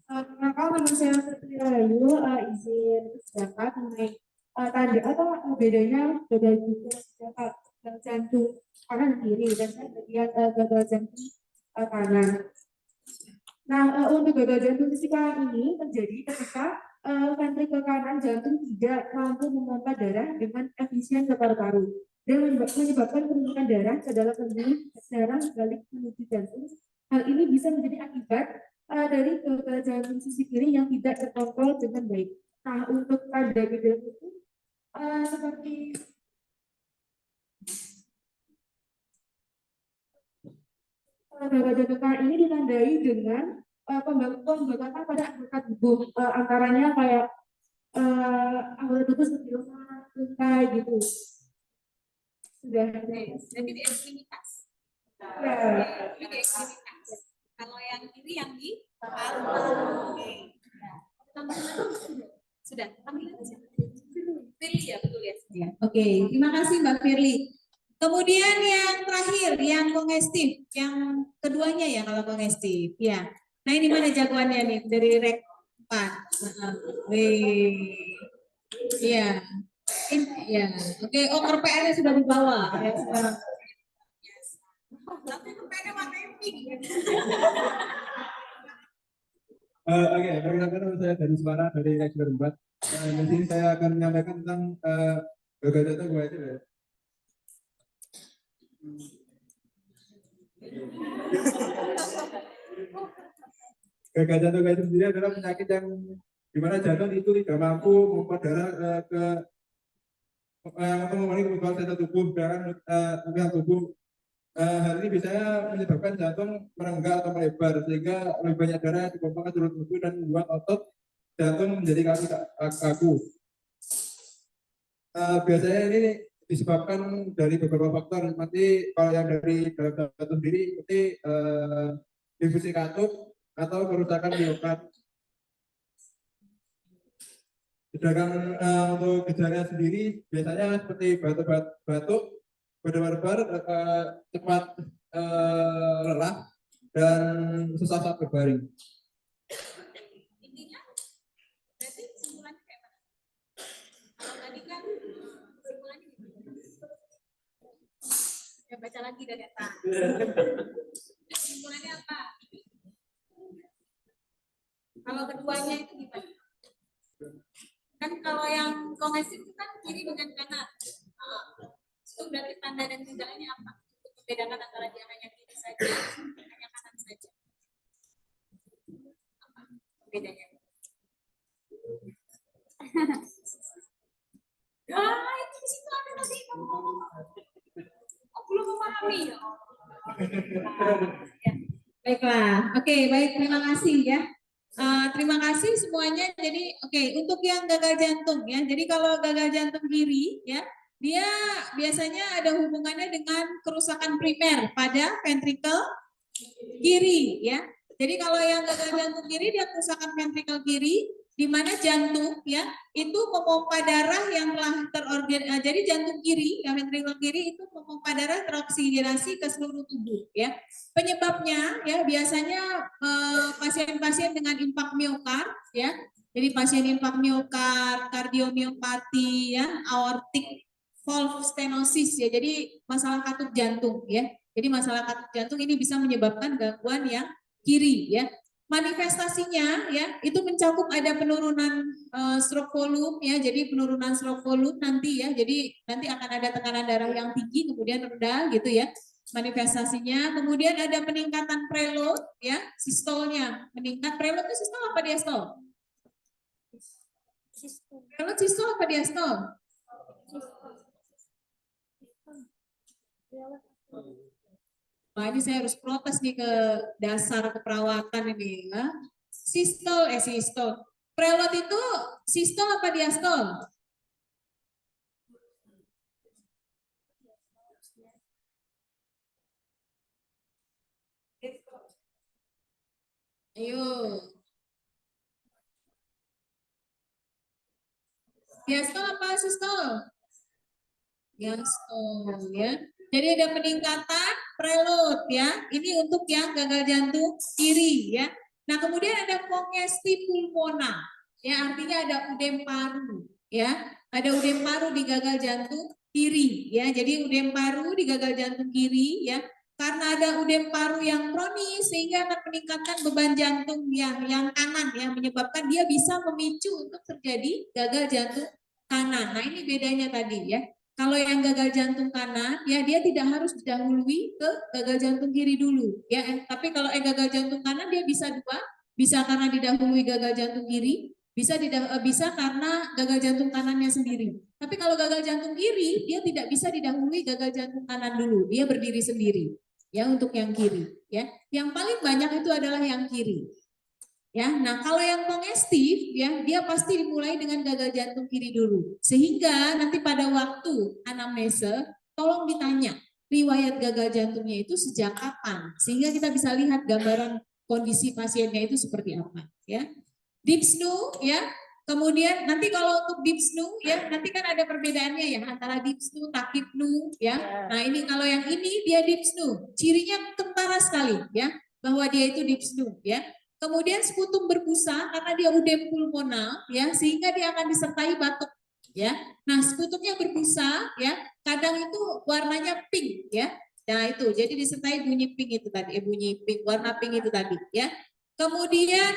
Kalau nama saya Fitri Rahayu, izin pendapat mengenai tanda atau bedanya gagal ginjal gagal jantung kanan dan kiri dan saya bagian gagal jantung kanan. Nah, untuk gagal jantung vesikalis ini terjadi ketika ventrikel kanan jantung tidak mampu memompa darah dengan efisien ke paru-paru dan menyebabkan penumpukan darah ke dalam pembuluh darah balik menuju jantung. Hal ini bisa menjadi akibat dari gagal jantung sisi kiri yang tidak terkontrol dengan baik. Nah, untuk tanda gejala itu seperti gagal jantung kanan ini ditandai dengan pembengkakan pada anggota tubuh, antaranya kayak anggota tubuh seperti lemah, luka gitu. Sudah. Jadi di ekstremitas. Ya. Ini di ekstremitas. Kalau yang kiri yang di paru. Oke. Sudah. Panggilan siapa? Firly ya, betul ya. Oke, terima kasih Mbak Firly. Kemudian yang terakhir, yang kongestif, yang keduanya ya kalau kongestif, ya. Nah ini mana jagoannya nih dari rek 4. Iya. Ya, oke. Oh, RPR-nya sudah dibawa ya sekarang. Tapi RPR-nya warnanya pink. Oke, perkenalkan nama saya dari Suara dari Rektor 4. Di sini saya akan menyampaikan tentang gagal jantung gue itu ya. Gagal jantung itu sendiri adalah penyakit yang dimana jantung itu tidak mampu memompa darah memenuhi kebutuhan sel tubuh dan tubuh. Hal ini bisa menyebabkan jantung merenggang atau melebar sehingga lebih banyak darah dipompa ke seluruh tubuh dan membuat otot jantung menjadi kaku. Biasanya ini disebabkan dari beberapa faktor, seperti kalau yang dari dalam jantung sendiri seperti difusi katup atau kerusakan miokard. Sedangkan untuk gejalanya sendiri biasanya seperti batuk, berdebar-debar, cepat lelah, dan susah saat berbaring. Intinya berarti kesimpulannya kayak mana? Kalau tadi kan kesimpulannya gimana? Ya baca lagi dari atas. Kesimpulannya apa? Kalau keduanya itu gimana? Kan kalau yang kongesif itu kan kiri dengan kanan. Itu berarti tanda dan gejalanya apa? Untuk membedakan antara dia hanya kiri saja, hanya kanan saja. Apa bedanya? Itu di situ ada tadi kamu ngomong. Oh, belum memahami ya? Baiklah, oke, baik, terima kasih ya. Terima kasih semuanya. Jadi, oke, untuk yang gagal jantung ya. Jadi kalau gagal jantung kiri ya, dia biasanya ada hubungannya dengan kerusakan primer pada ventrikel kiri ya. Jadi kalau yang gagal jantung kiri dia kerusakan ventrikel kiri, di mana jantung ya itu memompa darah yang telah jadi jantung kiri, ya ventrikel kiri itu memompa darah teroksidasi ke seluruh tubuh ya. Penyebabnya ya biasanya pasien-pasien dengan impak miokard ya. Jadi pasien impak miokard, kardiomiopati ya, aortic valve stenosis ya. Jadi masalah katup jantung ya. Jadi masalah katup jantung ini bisa menyebabkan gangguan yang kiri ya. Manifestasinya ya itu mencakup ada penurunan stroke volume ya. Jadi penurunan stroke volume nanti ya. Jadi nanti akan ada tekanan darah yang tinggi kemudian rendah gitu ya. Manifestasinya kemudian ada peningkatan preload ya, sistolnya meningkat. Preload itu sistol apa diastol? Preload sistol apa diastol? Wah, ini saya harus protes nih ke dasar keperawatan ini ya. Sistol. Preload itu sistol apa diastol? Ayo. Diastol apa sistol? Diastol ya. Jadi ada peningkatan preload ya. Ini untuk yang gagal jantung kiri ya. Nah, kemudian ada kongesti pulmonar. Ya, artinya ada udem paru ya. Ada udem paru di gagal jantung kiri ya. Jadi udem paru di gagal jantung kiri ya. Karena ada udem paru yang kronis sehingga akan meningkatkan beban jantung yang kanan yang menyebabkan dia bisa memicu untuk terjadi gagal jantung kanan. Nah, ini bedanya tadi ya. Kalau yang gagal jantung kanan, ya dia tidak harus didahului ke gagal jantung kiri dulu, ya. Tapi kalau gagal jantung kanan dia bisa dua, bisa karena didahului gagal jantung kiri, bisa karena gagal jantung kanannya sendiri. Tapi kalau gagal jantung kiri, dia tidak bisa didahului gagal jantung kanan dulu, dia berdiri sendiri, ya untuk yang kiri, ya. Yang paling banyak itu adalah yang kiri. Ya, nah kalau yang kongestif ya dia pasti dimulai dengan gagal jantung kiri dulu. Sehingga nanti pada waktu anamnese tolong ditanya riwayat gagal jantungnya itu sejak kapan sehingga kita bisa lihat gambaran kondisi pasiennya itu seperti apa ya. Dyspnea ya. Kemudian nanti kalau untuk dyspnea ya nanti kan ada perbedaannya ya antara dyspnea, tachypnea ya. Nah, ini kalau yang ini dia dyspnea. Cirinya kentara sekali ya bahwa dia itu dyspnea ya. Kemudian sputum berbusa karena dia udem pulmonal ya sehingga dia akan disertai batuk ya. Nah, sputumnya berbusa ya, kadang itu warnanya pink ya. Nah, itu jadi disertai bunyi pink itu tadi, bunyi pink warna pink itu tadi ya. Kemudian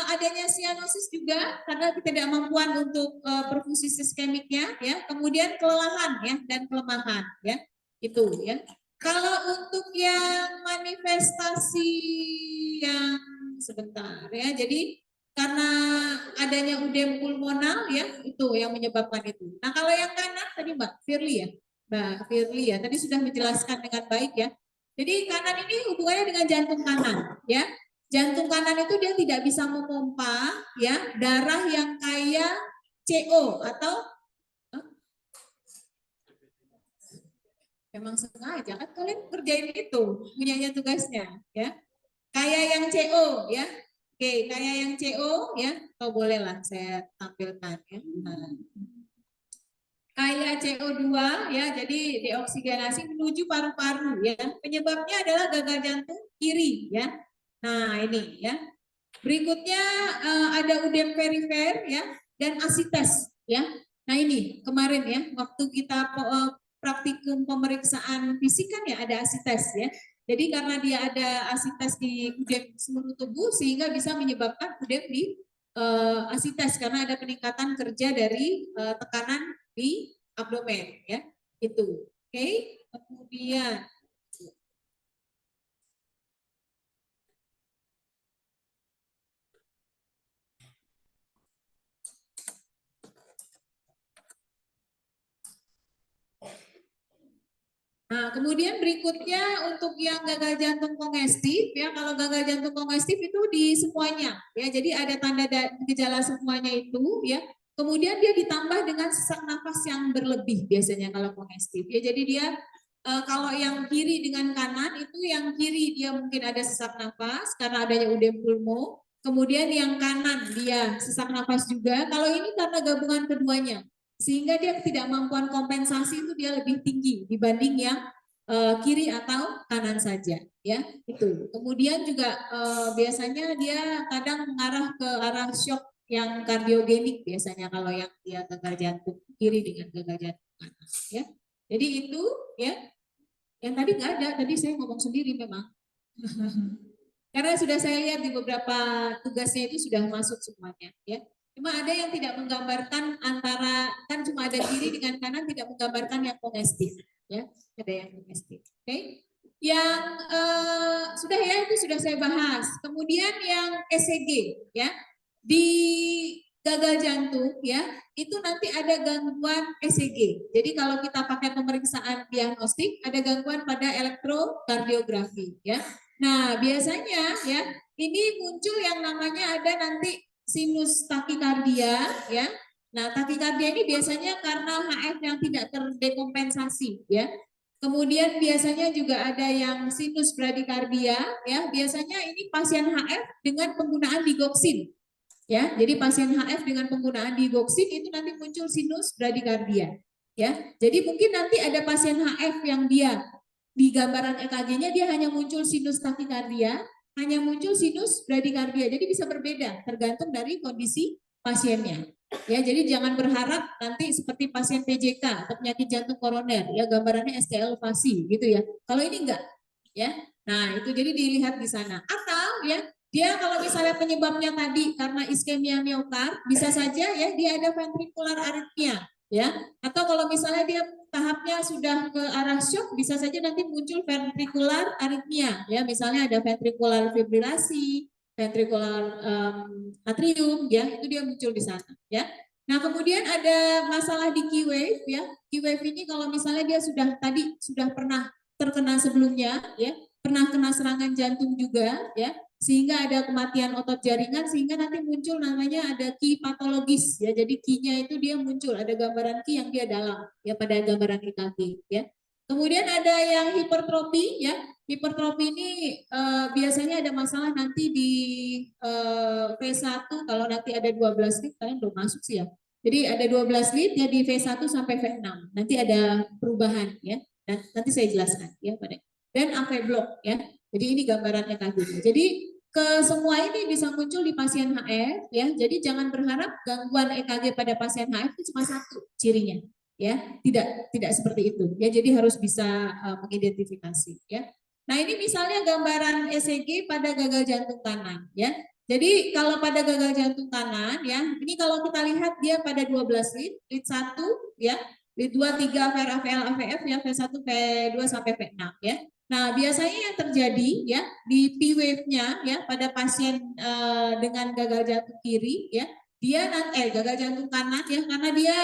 adanya sianosis juga karena ketidakmampuan untuk perfusi iskemiknya ya. Kemudian kelelahan ya dan kelemahan ya. Itu ya. Kalau untuk yang manifestasi yang sebentar ya. Jadi karena adanya udem pulmonal ya itu yang menyebabkan itu. Nah, kalau yang kanan tadi Mbak Firly ya. Mbak Firly ya, tadi sudah menjelaskan dengan baik ya. Jadi kanan ini hubungannya dengan jantung kanan ya. Jantung kanan itu dia tidak bisa memompa ya darah yang kaya CO atau memang sengaja kan kalian kerjain itu punyanya tugasnya ya. Kayak yang CO ya. Oke, kayak yang CO ya. Oh, bolehlah saya tampilkan ya. Nah. Kayak CO2 ya, jadi deoksigenasi menuju paru-paru ya. Penyebabnya adalah gagal jantung kiri ya. Nah, ini ya. Berikutnya ada udem perifer ya dan asites ya. Nah, ini kemarin ya waktu kita praktikum pemeriksaan fisik kan ya ada asites ya. Jadi karena dia ada asites di udem seluruh tubuh sehingga bisa menyebabkan udem di asites karena ada peningkatan kerja dari tekanan di abdomen ya. Itu. Oke. Kemudian nah, kemudian berikutnya untuk yang gagal jantung kongestif ya, kalau gagal jantung kongestif itu di semuanya ya. Jadi ada tanda gejala semuanya itu ya. Kemudian dia ditambah dengan sesak nafas yang berlebih biasanya kalau kongestif. Ya, jadi dia kalau yang kiri dengan kanan itu yang kiri dia mungkin ada sesak nafas karena adanya udem pulmo. Kemudian yang kanan dia sesak nafas juga. Kalau ini karena gabungan keduanya, sehingga dia ketidakmampuan kompensasi itu dia lebih tinggi dibanding yang kiri atau kanan saja, ya itu. Kemudian juga biasanya dia kadang mengarah ke arah shock yang kardiogenik biasanya kalau yang dia gagal jantung kiri dengan gagal jantung kanan, ya. Jadi itu ya. Yang tadi nggak ada, tadi saya ngomong sendiri memang. Karena sudah saya lihat di beberapa tugasnya itu sudah masuk semuanya, ya. Cuma ada yang tidak menggambarkan antara, kan cuma ada kiri dengan kanan tidak menggambarkan yang kongestif, ya. Ada yang kongestif. Oke. Yang sudah ya itu sudah saya bahas. Kemudian yang ECG, ya. Di gagal jantung, ya, itu nanti ada gangguan ECG. Jadi kalau kita pakai pemeriksaan diagnostik, ada gangguan pada elektrokardiografi, ya. Nah, biasanya ya ini muncul yang namanya ada nanti sinus takikardia, ya. Nah, takikardia ini biasanya karena HF yang tidak terdekompensasi, ya. Kemudian biasanya juga ada yang sinus bradikardia, ya. Biasanya ini pasien HF dengan penggunaan digoxin. Ya, jadi pasien HF dengan penggunaan digoxin itu nanti muncul sinus bradikardia. Ya, jadi mungkin nanti ada pasien HF yang dia di gambaran EKG-nya dia hanya muncul sinus takikardia, hanya muncul sinus bradikardia. Jadi bisa berbeda tergantung dari kondisi pasiennya. Ya, jadi jangan berharap nanti seperti pasien PJK atau penyakit jantung koroner, ya gambarannya ST elevasi gitu ya. Kalau ini enggak, ya. Nah, itu jadi dilihat di sana. Atau ya dia kalau misalnya penyebabnya tadi karena iskemia miokard, bisa saja ya dia ada ventricular arrhythmia, ya. Atau kalau misalnya dia tahapnya sudah ke arah shock, bisa saja nanti muncul ventricular arrhythmia, ya. Misalnya ada ventricular fibrilasi, ventricular atrium, ya. Itu dia muncul di sana, ya. Nah, kemudian ada masalah di Q-wave, ya. Q-wave ini kalau misalnya dia sudah pernah terkena sebelumnya, ya, pernah kena serangan jantung juga, ya, sehingga ada kematian otot jaringan, sehingga nanti muncul namanya ada Q patologis, ya. Jadi Q-nya itu dia muncul, ada gambaran Q yang dia dalam, ya, pada gambaran EKG, ya. Kemudian ada yang hipertrofi, ya. Hipertrofi ini biasanya ada masalah nanti di V1, kalau nanti ada 12 lead, kalian belum masuk sih ya. Jadi ada 12 lead ya di V1 sampai V6. Nanti ada perubahan, ya. Dan nanti saya jelaskan, ya, pada. Dan AV block, ya. Jadi ini gambaran EKG. Jadi ke semua ini bisa muncul di pasien HF, ya. Jadi jangan berharap gangguan EKG pada pasien HF itu cuma satu cirinya, ya. Tidak seperti itu, ya. Jadi harus bisa mengidentifikasi, ya. Nah, ini misalnya gambaran ECG pada gagal jantung kanan, ya. Jadi kalau pada gagal jantung kanan, ya, ini kalau kita lihat dia pada 12 lead 1, ya, lead 2, 3, AVR, AVL, AVF, ya, V1, V2 sampai V6, ya. Nah, biasanya yang terjadi ya di P-wave-nya ya pada pasien dengan gagal jantung kiri, ya, dia gagal jantung kanan, ya, karena dia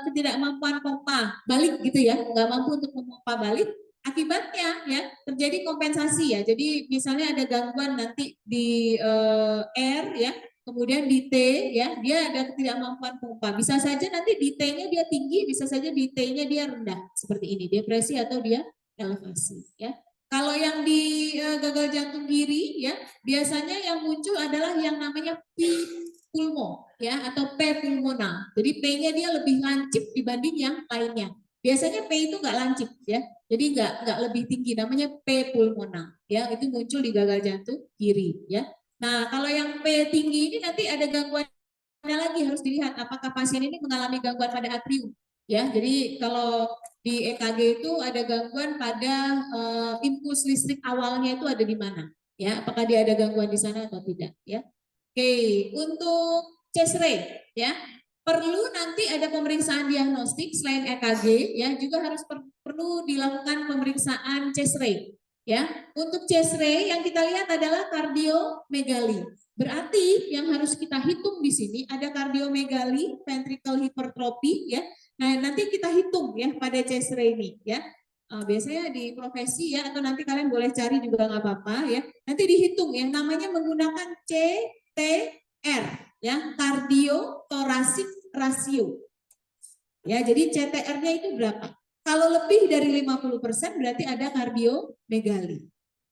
ketidakmampuan pompa balik gitu ya, nggak mampu untuk memompa balik. Akibatnya ya terjadi kompensasi, ya. Jadi misalnya ada gangguan nanti di R, ya, kemudian di T, ya, dia ada ketidakmampuan pompa. Bisa saja nanti di T-nya dia tinggi, bisa saja di T-nya dia rendah seperti ini, depresi atau dia elevasi, ya. Kalau yang di gagal jantung kiri, ya, biasanya yang muncul adalah yang namanya P pulmo, ya, atau P pulmonal. Jadi P-nya dia lebih lancip dibanding yang lainnya. Biasanya P itu nggak lancip, ya. Jadi nggak lebih tinggi, namanya P pulmonal, ya. Itu muncul di gagal jantung kiri, ya. Nah, kalau yang P tinggi ini nanti ada gangguannya lagi, harus dilihat apakah pasien ini mengalami gangguan pada atrium, ya. Jadi kalau di EKG itu ada gangguan pada impuls listrik awalnya itu ada di mana, ya, apakah dia ada gangguan di sana atau tidak, ya. Oke, untuk chest rate, ya, perlu nanti ada pemeriksaan diagnostik selain EKG, ya, juga harus perlu dilakukan pemeriksaan chest rate, ya. Untuk chest rate yang kita lihat adalah kardiomegali. Berarti yang harus kita hitung di sini ada kardiomegali, ventricle hypertrophy, ya. Nah, nanti kita hitung ya pada chest rate ini, ya. Biasanya di profesi, ya, atau nanti kalian boleh cari juga nggak apa-apa, ya. Nanti dihitung ya, namanya menggunakan CTR, ya, cardio thoracic rasio. Ya, jadi CTR-nya itu berapa? Kalau lebih dari 50% berarti ada kardiomegali.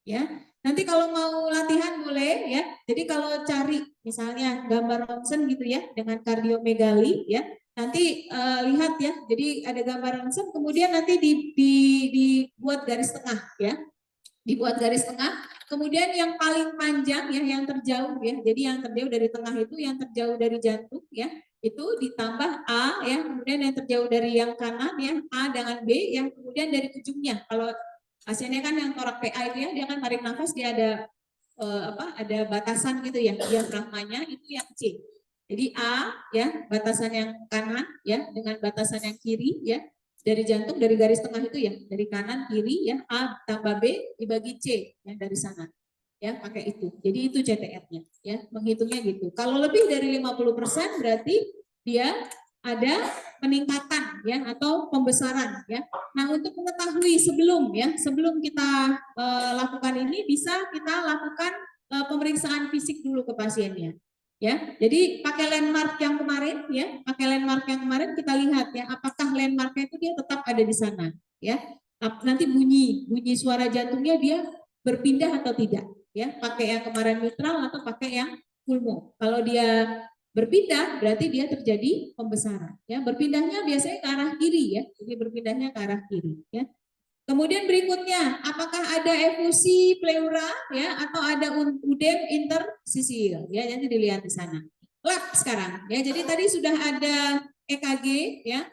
Ya. Nanti kalau mau latihan boleh ya. Jadi kalau cari misalnya gambar ronsen gitu ya dengan kardiomegali ya. Nanti lihat ya. Jadi ada gambar ronsen kemudian nanti dibuat garis tengah ya. Dibuat garis tengah. Kemudian yang paling panjang ya yang terjauh ya. Jadi yang terjauh dari tengah itu yang terjauh dari jantung ya. Itu ditambah A ya, kemudian yang terjauh dari yang kanan ya, A dengan B, yang kemudian dari ujungnya. Kalau pasiennya kan yang torak PA itu ya, dia kan tarik nafas, dia ada ada batasan gitu ya, diafragmanya itu yang C. Jadi A ya, batasan yang kanan ya, dengan batasan yang kiri ya, dari jantung, dari garis tengah itu ya, dari kanan kiri ya, A tambah B dibagi C yang dari sana. Ya, pakai itu. Jadi itu CTR-nya ya, menghitungnya gitu. Kalau lebih dari 50% berarti dia ada peningkatan ya atau pembesaran ya. Nah, untuk mengetahui sebelum kita lakukan ini bisa kita lakukan pemeriksaan fisik dulu ke pasiennya. Ya. Jadi pakai landmark yang kemarin ya, pakai landmark yang kemarin kita lihat ya apakah landmarknya itu dia tetap ada di sana ya. Nanti bunyi suara jantungnya dia berpindah atau tidak ya, pakai yang kemarin mitral atau pakai yang pulmo. Kalau dia berpindah berarti dia terjadi pembesaran ya. Berpindahnya biasanya ke arah kiri ya. Jadi berpindahnya ke arah kiri ya. Kemudian berikutnya, apakah ada efusi pleura ya atau ada udem interstisial ya, nanti dilihat di sana. Lab sekarang ya. Jadi tadi sudah ada EKG ya.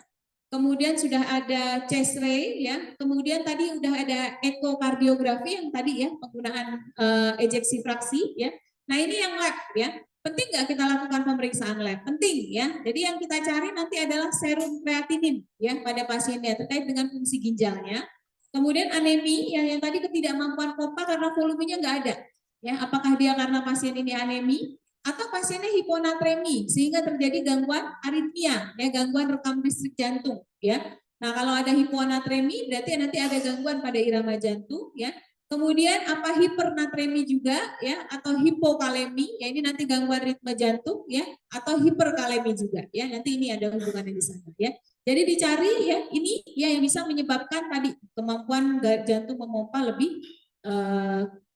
Kemudian sudah ada chest ray ya, kemudian tadi udah ada ekokardiografi yang tadi ya penggunaan ejeksi fraksi ya. Nah ini yang lab ya. Penting nggak kita lakukan pemeriksaan lab? Penting ya. Jadi yang kita cari nanti adalah serum kreatinin ya pada pasiennya terkait dengan fungsi ginjalnya. Kemudian anemi yang tadi ketidakmampuan pompa karena volumenya nggak ada. Ya, apakah dia karena pasien ini anemi? Atau pasiennya hiponatremi sehingga terjadi gangguan aritmia ya, gangguan rekam listrik jantung ya. Nah, kalau ada hiponatremi berarti nanti ada gangguan pada irama jantung ya. Kemudian apa hipernatremi juga ya atau hipokalemi ya, ini nanti gangguan ritme jantung ya, atau hiperkalemi juga ya. Nanti ini ada hubungannya di sana ya. Jadi dicari ya ini ya yang bisa menyebabkan tadi kemampuan jantung memompa lebih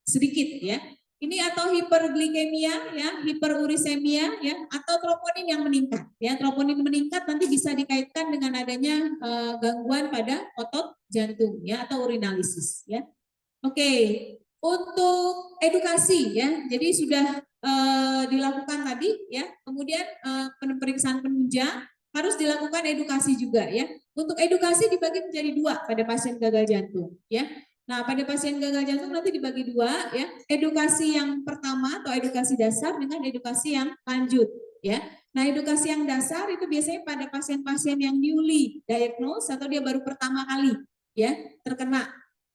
sedikit ya. Ini atau hiperglikemia ya, hiperurisemia ya, atau troponin yang meningkat ya. Troponin meningkat nanti bisa dikaitkan dengan adanya gangguan pada otot jantung ya atau urinalisis ya. Oke, untuk edukasi ya. Jadi sudah dilakukan tadi ya. Kemudian pemeriksaan penunjang harus dilakukan edukasi juga ya. Untuk edukasi dibagi menjadi dua pada pasien gagal jantung ya. Nah, pada pasien gagal jantung nanti dibagi dua ya, edukasi yang pertama atau edukasi dasar dengan edukasi yang lanjut ya. Nah, edukasi yang dasar itu biasanya pada pasien-pasien yang newly diagnosed atau dia baru pertama kali ya terkena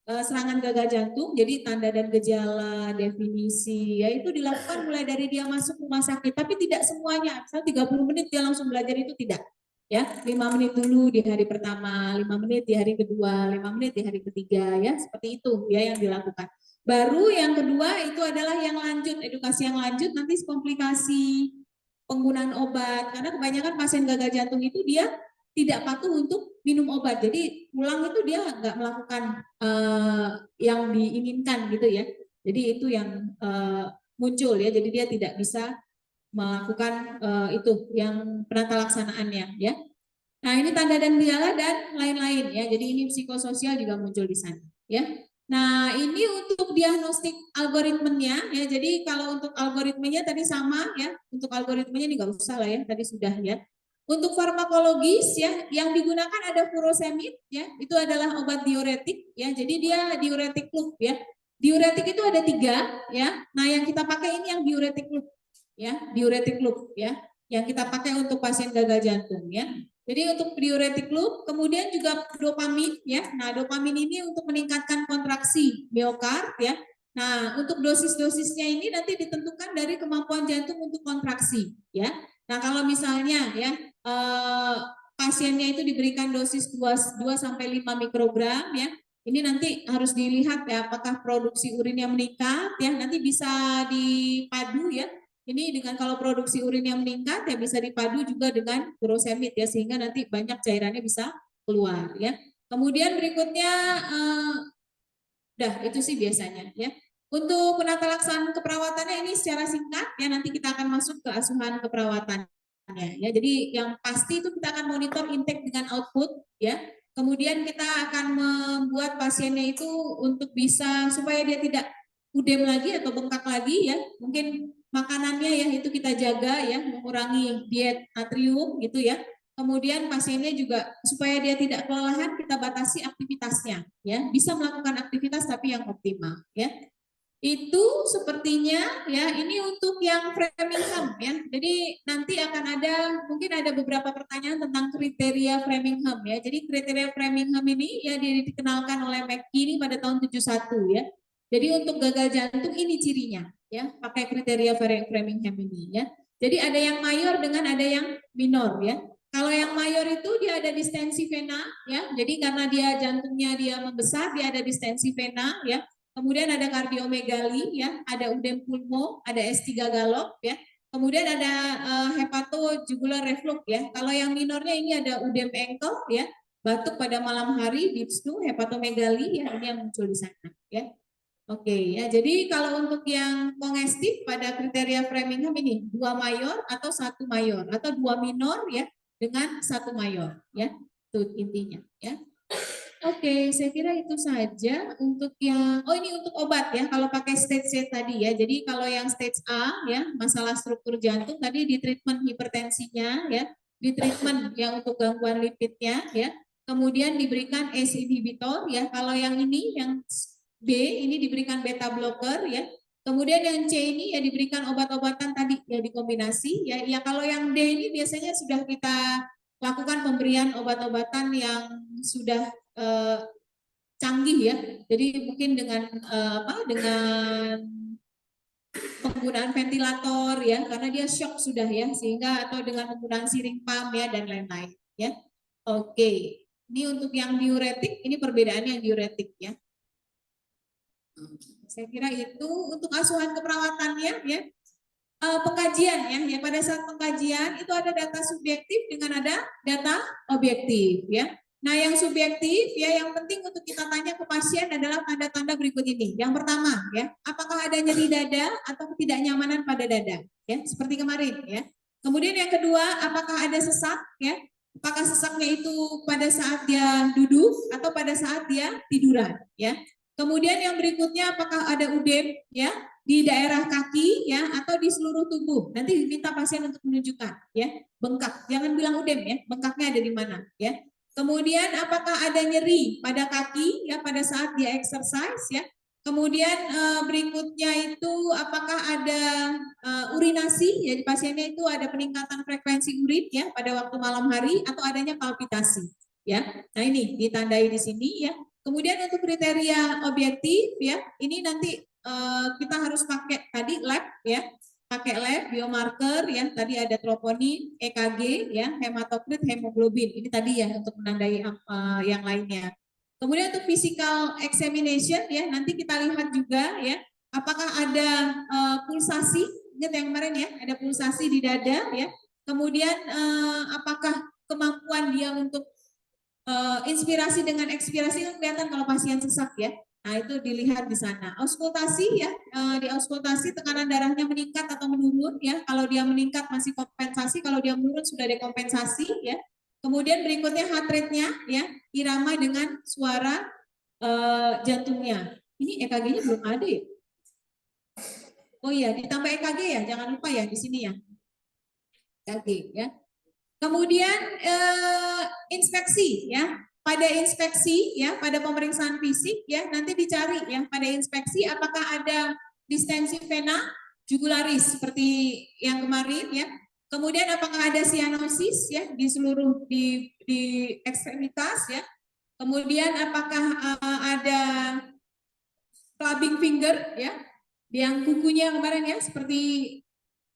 serangan gagal jantung. Jadi tanda dan gejala, definisi ya itu dilakukan mulai dari dia masuk rumah sakit, tapi tidak semuanya. Misalnya 30 menit dia langsung belajar itu tidak. Ya, 5 menit dulu di hari pertama, 5 menit di hari kedua, 5 menit di hari ketiga ya, seperti itu ya yang dilakukan. Baru yang kedua itu adalah yang lanjut, edukasi yang lanjut nanti komplikasi penggunaan obat, karena kebanyakan pasien gagal jantung itu dia tidak patuh untuk minum obat, jadi pulang itu dia nggak melakukan yang diinginkan gitu ya. Jadi itu yang muncul ya, jadi dia tidak bisa melakukan itu yang penata laksanaannya ya. Nah, ini tanda dan gejala dan lain-lain ya. Jadi ini psikososial juga muncul di sana ya. Nah, ini untuk diagnostik algoritmenya ya. Jadi kalau untuk algoritmenya tadi sama ya. Untuk algoritmenya ini nggak usah lah ya, tadi sudah ya. Untuk farmakologis ya, yang digunakan ada furosemid ya. Itu adalah obat diuretik ya. Jadi dia diuretik loop ya. Diuretik itu ada 3 ya. Nah, yang kita pakai ini yang diuretik loop ya, diuretik loop ya, yang kita pakai untuk pasien gagal jantung ya. Jadi untuk diuretik loop, kemudian juga dopamin ya. Nah, dopamin ini untuk meningkatkan kontraksi miokard ya. Nah, untuk dosis-dosisnya ini nanti ditentukan dari kemampuan jantung untuk kontraksi ya. Nah, kalau misalnya ya pasiennya itu diberikan dosis 2 sampai 5 mikrogram ya. Ini nanti harus dilihat ya apakah produksi urinnya meningkat ya. Nanti bisa dipadu ya. Ini dengan kalau produksi urin yang meningkat ya bisa dipadu juga dengan furosemid ya sehingga nanti banyak cairannya bisa keluar ya. Kemudian berikutnya itu sih biasanya ya. Untuk penata laksanaan keperawatannya ini secara singkat ya nanti kita akan masuk ke asuhan keperawatannya ya. Jadi yang pasti itu kita akan monitor intake dengan output ya. Kemudian kita akan membuat pasiennya itu untuk bisa supaya dia tidak udem lagi atau bengkak lagi ya. Mungkin makanannya ya itu kita jaga ya, mengurangi diet natrium gitu ya. Kemudian pasiennya juga supaya dia tidak kelelahan kita batasi aktivitasnya ya. Bisa melakukan aktivitas tapi yang optimal ya. Itu sepertinya ya ini untuk yang Framingham ya. Jadi nanti akan ada mungkin ada beberapa pertanyaan tentang kriteria Framingham ya. Jadi kriteria Framingham ini ya dikenalkan oleh McKee ini pada tahun 71 ya. Jadi untuk gagal jantung ini cirinya ya, pakai kriteria Framingham ini ya. Jadi ada yang mayor dengan ada yang minor ya. Kalau yang mayor itu dia ada distensi vena ya. Jadi karena dia jantungnya dia membesar, dia ada distensi vena ya. Kemudian ada kardiomegali ya, ada udem pulmo, ada S3 galop ya. Kemudian ada hepatojugular reflux ya. Kalau yang minornya ini ada udem ankle ya, batuk pada malam hari, dyspnea, hepatomegali ya, ini yang muncul di sana ya. Oke ya, jadi kalau untuk yang kongestif pada kriteria Framingham ini 2 mayor atau 1 mayor atau 2 minor ya dengan 1 mayor ya. Itu intinya ya. Oke, saya kira itu saja untuk yang ini untuk obat ya. Kalau pakai stage C tadi ya. Jadi kalau yang stage A ya, masalah struktur jantung tadi di treatment hipertensinya ya, di treatment yang untuk gangguan lipidnya ya. Kemudian diberikan ACE inhibitor ya. Kalau yang ini yang B ini diberikan beta blocker ya. Kemudian yang C ini ya diberikan obat-obatan tadi ya dikombinasi ya. Ya kalau yang D ini biasanya sudah kita lakukan pemberian obat-obatan yang sudah canggih ya. Jadi mungkin dengan dengan penggunaan ventilator ya karena dia shock sudah ya sehingga atau dengan penggunaan siring pump ya dan lain-lain ya. Oke. Ini untuk yang diuretik, ini perbedaannya yang diuretik ya. Saya kira itu untuk asuhan keperawatannya ya. Pengkajian ya pada saat pengkajian itu ada data subjektif dengan ada data objektif ya. Nah yang subjektif ya yang penting untuk kita tanya ke pasien adalah tanda-tanda berikut ini. Yang pertama ya, apakah ada nyeri dada atau ketidaknyamanan pada dada ya seperti kemarin ya. Kemudian yang kedua, apakah ada sesak ya? Apakah sesaknya itu pada saat dia duduk atau pada saat dia tiduran ya. Kemudian yang berikutnya apakah ada udem ya di daerah kaki ya atau di seluruh tubuh. Nanti minta pasien untuk menunjukkan ya. Bengkak, jangan bilang udem ya, bengkaknya ada di mana ya. Kemudian apakah ada nyeri pada kaki ya pada saat dia exercise ya. Kemudian berikutnya itu apakah ada urinasi ya di pasiennya itu ada peningkatan frekuensi urin ya pada waktu malam hari atau adanya palpitasi ya. Nah ini ditandai di sini ya. Kemudian untuk kriteria objektif ya, ini nanti kita harus pakai tadi lab ya, pakai lab biomarker ya, tadi ada troponin, EKG ya, hematokrit, hemoglobin. Ini tadi ya untuk menandai yang lainnya. Kemudian untuk physical examination ya, nanti kita lihat juga ya, apakah ada pulsasi, ingat yang kemarin ya, ada pulsasi di dada ya. Kemudian apakah kemampuan dia untuk inspirasi dengan ekspirasi itu kelihatan kalau pasien sesak ya. Nah itu dilihat di sana. Auskultasi ya, di auskultasi tekanan darahnya meningkat atau menurun ya. Kalau dia meningkat masih kompensasi, kalau dia menurun sudah dekompensasi ya. Kemudian berikutnya heart rate-nya ya, irama dengan suara jantungnya. Ini EKG-nya belum ada ya? Oh iya, ditambah EKG ya, jangan lupa ya di sini ya. EKG ya. Kemudian inspeksi ya. Pada inspeksi ya, pada pemeriksaan fisik ya, nanti dicari ya pada inspeksi apakah ada distensi vena jugularis seperti yang kemarin ya. Kemudian apakah ada cyanosis ya di seluruh di ekstremitas ya. Kemudian apakah ada clubbing finger ya, yang kukunya kemarin ya seperti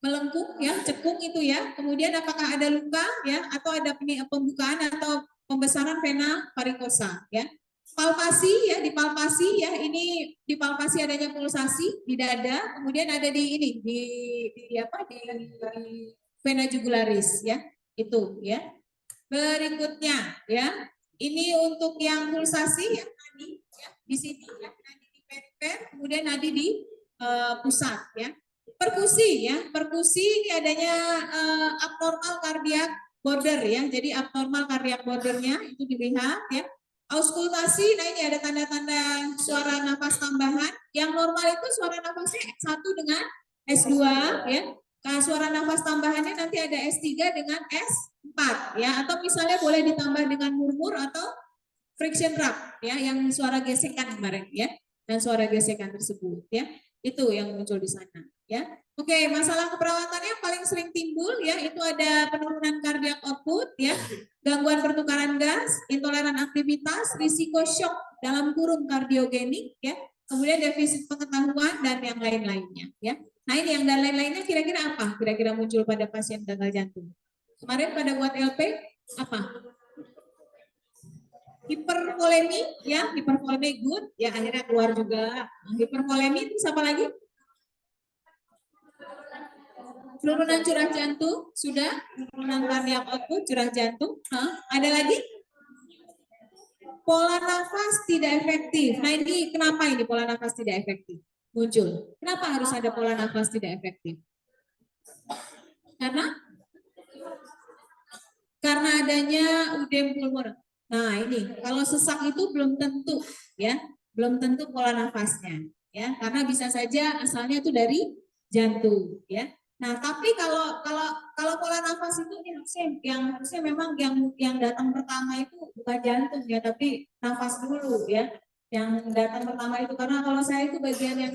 melengkung ya, cekung itu ya. Kemudian apakah ada luka ya atau ada pembukaan atau pembesaran vena varikosa ya. palpasi ya, dipalpasi ya, ini dipalpasi adanya pulsasi di dada, kemudian ada di ini di apa di vena jugularis ya, itu ya. Berikutnya ya, ini untuk yang pulsasi yang nadi ya, di sini ya, nadi di perifer, kemudian nadi di pusat ya. Perkusi ya, perkusi ini adanya abnormal cardiac border ya, jadi abnormal cardiac bordernya itu dilihat ya. Auskultasi, nah ini ada tanda-tanda suara nafas tambahan. Yang normal itu suara nafasnya S1 dengan S2 ya. Nah, suara nafas tambahannya nanti ada S3 dengan S4 ya, atau misalnya boleh ditambah dengan murmur atau friction rub ya, yang suara gesekan kemarin ya. Dan suara gesekan tersebut ya. Itu yang muncul di sana ya. Oke, masalah keperawatannya paling sering timbul ya, itu ada penurunan cardiac output ya, gangguan pertukaran gas, intoleran aktivitas, risiko shock dalam kurung kardiogenik ya, kemudian defisit pengetahuan dan yang lain-lainnya ya. Nah ini yang dan lain-lainnya kira-kira apa? Kira-kira muncul pada pasien gagal jantung. Kemarin pada buat LP apa? Hipervolemi ya, hipervolemi good ya, akhirnya keluar juga. Hipervolemi terus apa lagi? Penurunan curah jantung sudah, penurunan cardiac output, curah jantung. Ada lagi? Pola nafas tidak efektif. Nah ini kenapa ini pola nafas tidak efektif muncul? Kenapa harus ada pola nafas tidak efektif? Karena adanya udem pulmoner. Nah ini kalau sesak itu belum tentu ya, belum tentu pola nafasnya ya, karena bisa saja asalnya itu dari jantung ya. Nah tapi kalau pola nafas itu harusnya memang yang datang pertama itu bukan jantung ya, tapi nafas dulu ya, yang datang pertama itu. Karena kalau saya itu bagian yang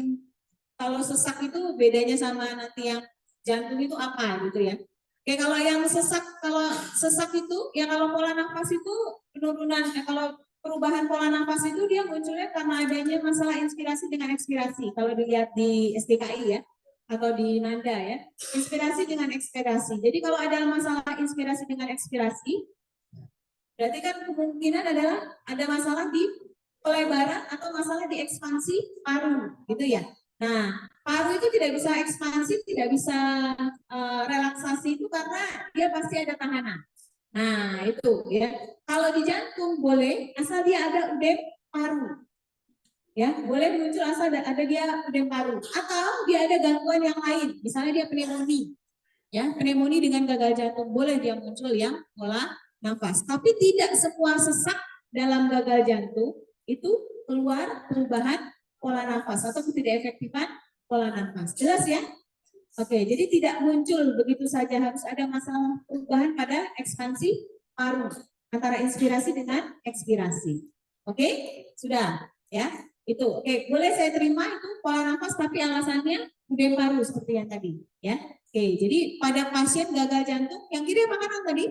kalau sesak itu bedanya sama nanti yang jantung itu apa gitu ya. Oke, kalau sesak itu ya, kalau pola nafas itu penurunan, kalau perubahan pola nafas itu dia munculnya karena adanya masalah inspirasi dengan ekspirasi. Kalau dilihat di SDKI ya, atau di Nanda ya, inspirasi dengan ekspirasi. Jadi kalau ada masalah inspirasi dengan ekspirasi, berarti kan kemungkinan adalah ada masalah di pelebaran atau masalah di ekspansi paru, gitu ya. Nah, paru itu tidak bisa ekspansi, tidak bisa relaksasi itu karena dia pasti ada tahanan. Nah, itu ya. Kalau di jantung boleh asal dia ada udem paru. Ya, boleh muncul asal ada dia udem paru, atau dia ada gangguan yang lain, misalnya dia pneumonia. Ya, pneumonia dengan gagal jantung boleh dia muncul yang pola nafas. Tapi tidak semua sesak dalam gagal jantung itu keluar perubahan pola nafas atau tidak efektifan pola nafas. Jelas ya? Oke, jadi tidak muncul begitu saja, harus ada masalah perubahan pada ekspansi paru antara inspirasi dengan ekspirasi. Oke, sudah ya. Itu oke, boleh saya terima itu pola nafas tapi alasannya udem paru seperti yang tadi ya. Oke, jadi pada pasien gagal jantung yang kiri apa kanan tadi?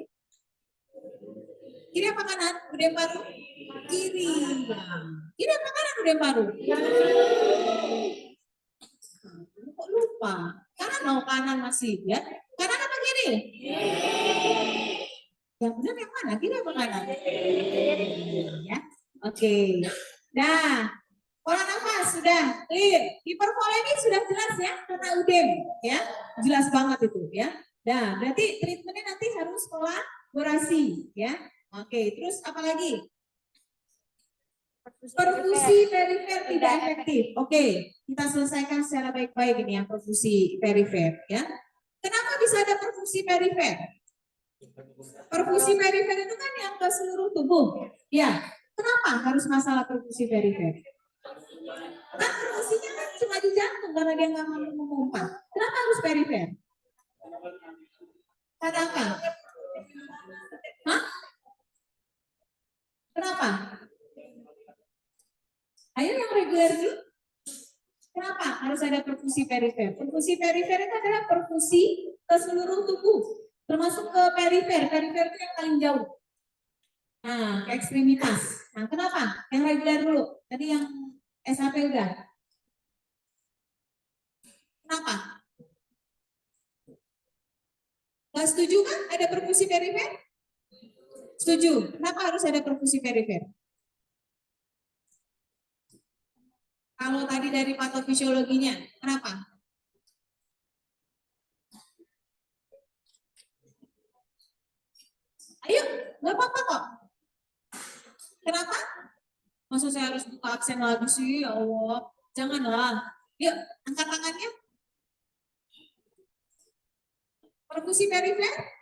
Kiri apa kanan? Udem paru? Kiri. Kiri apa kanan udem paru? Kok lupa? Kanan mau kanan masih ya? Kanan apa kiri? Yang benar yang mana? Kiri apa kanan? Ya. Oke. Nah, pola nafas sudah clear. Hipervolemi sudah jelas ya, karena udem ya, jelas banget itu ya. Nah, berarti treatmentnya nanti harus kolaborasi ya. Oke, terus apa lagi? Perfusi perifer tidak efektif. Oke, kita selesaikan secara baik-baik ini yang perfusi perifer ya. Kenapa bisa ada perfusi perifer? Perfusi perifer itu kan yang ke seluruh tubuh. Ya, kenapa harus masalah perfusi perifer? Kan perfusinya kan cuma di jantung karena dia nggak mampu memompa. Kenapa harus perifer? Kenapa? Hah? Kenapa? Ayo yang reguler dulu. Kenapa harus ada perfusi perifer? Perfusi perifer itu adalah perfusi ke seluruh tubuh, termasuk ke perifer. Perifer itu yang paling jauh. Nah, ke ekstremitas. Nah, kenapa? Yang reguler dulu. Tadi yang SAP udah. Kenapa? Nggak setuju kan ada perfusi perifer? Setuju. Kenapa harus ada perfusi perifer? Kalau tadi dari patofisiologinya, kenapa? Ayo, nggak apa-apa kok. Kenapa? Masa saya harus buka absen lagi sih, ya Allah. Janganlah. Yuk, angkat tangannya. Perkusi perifer.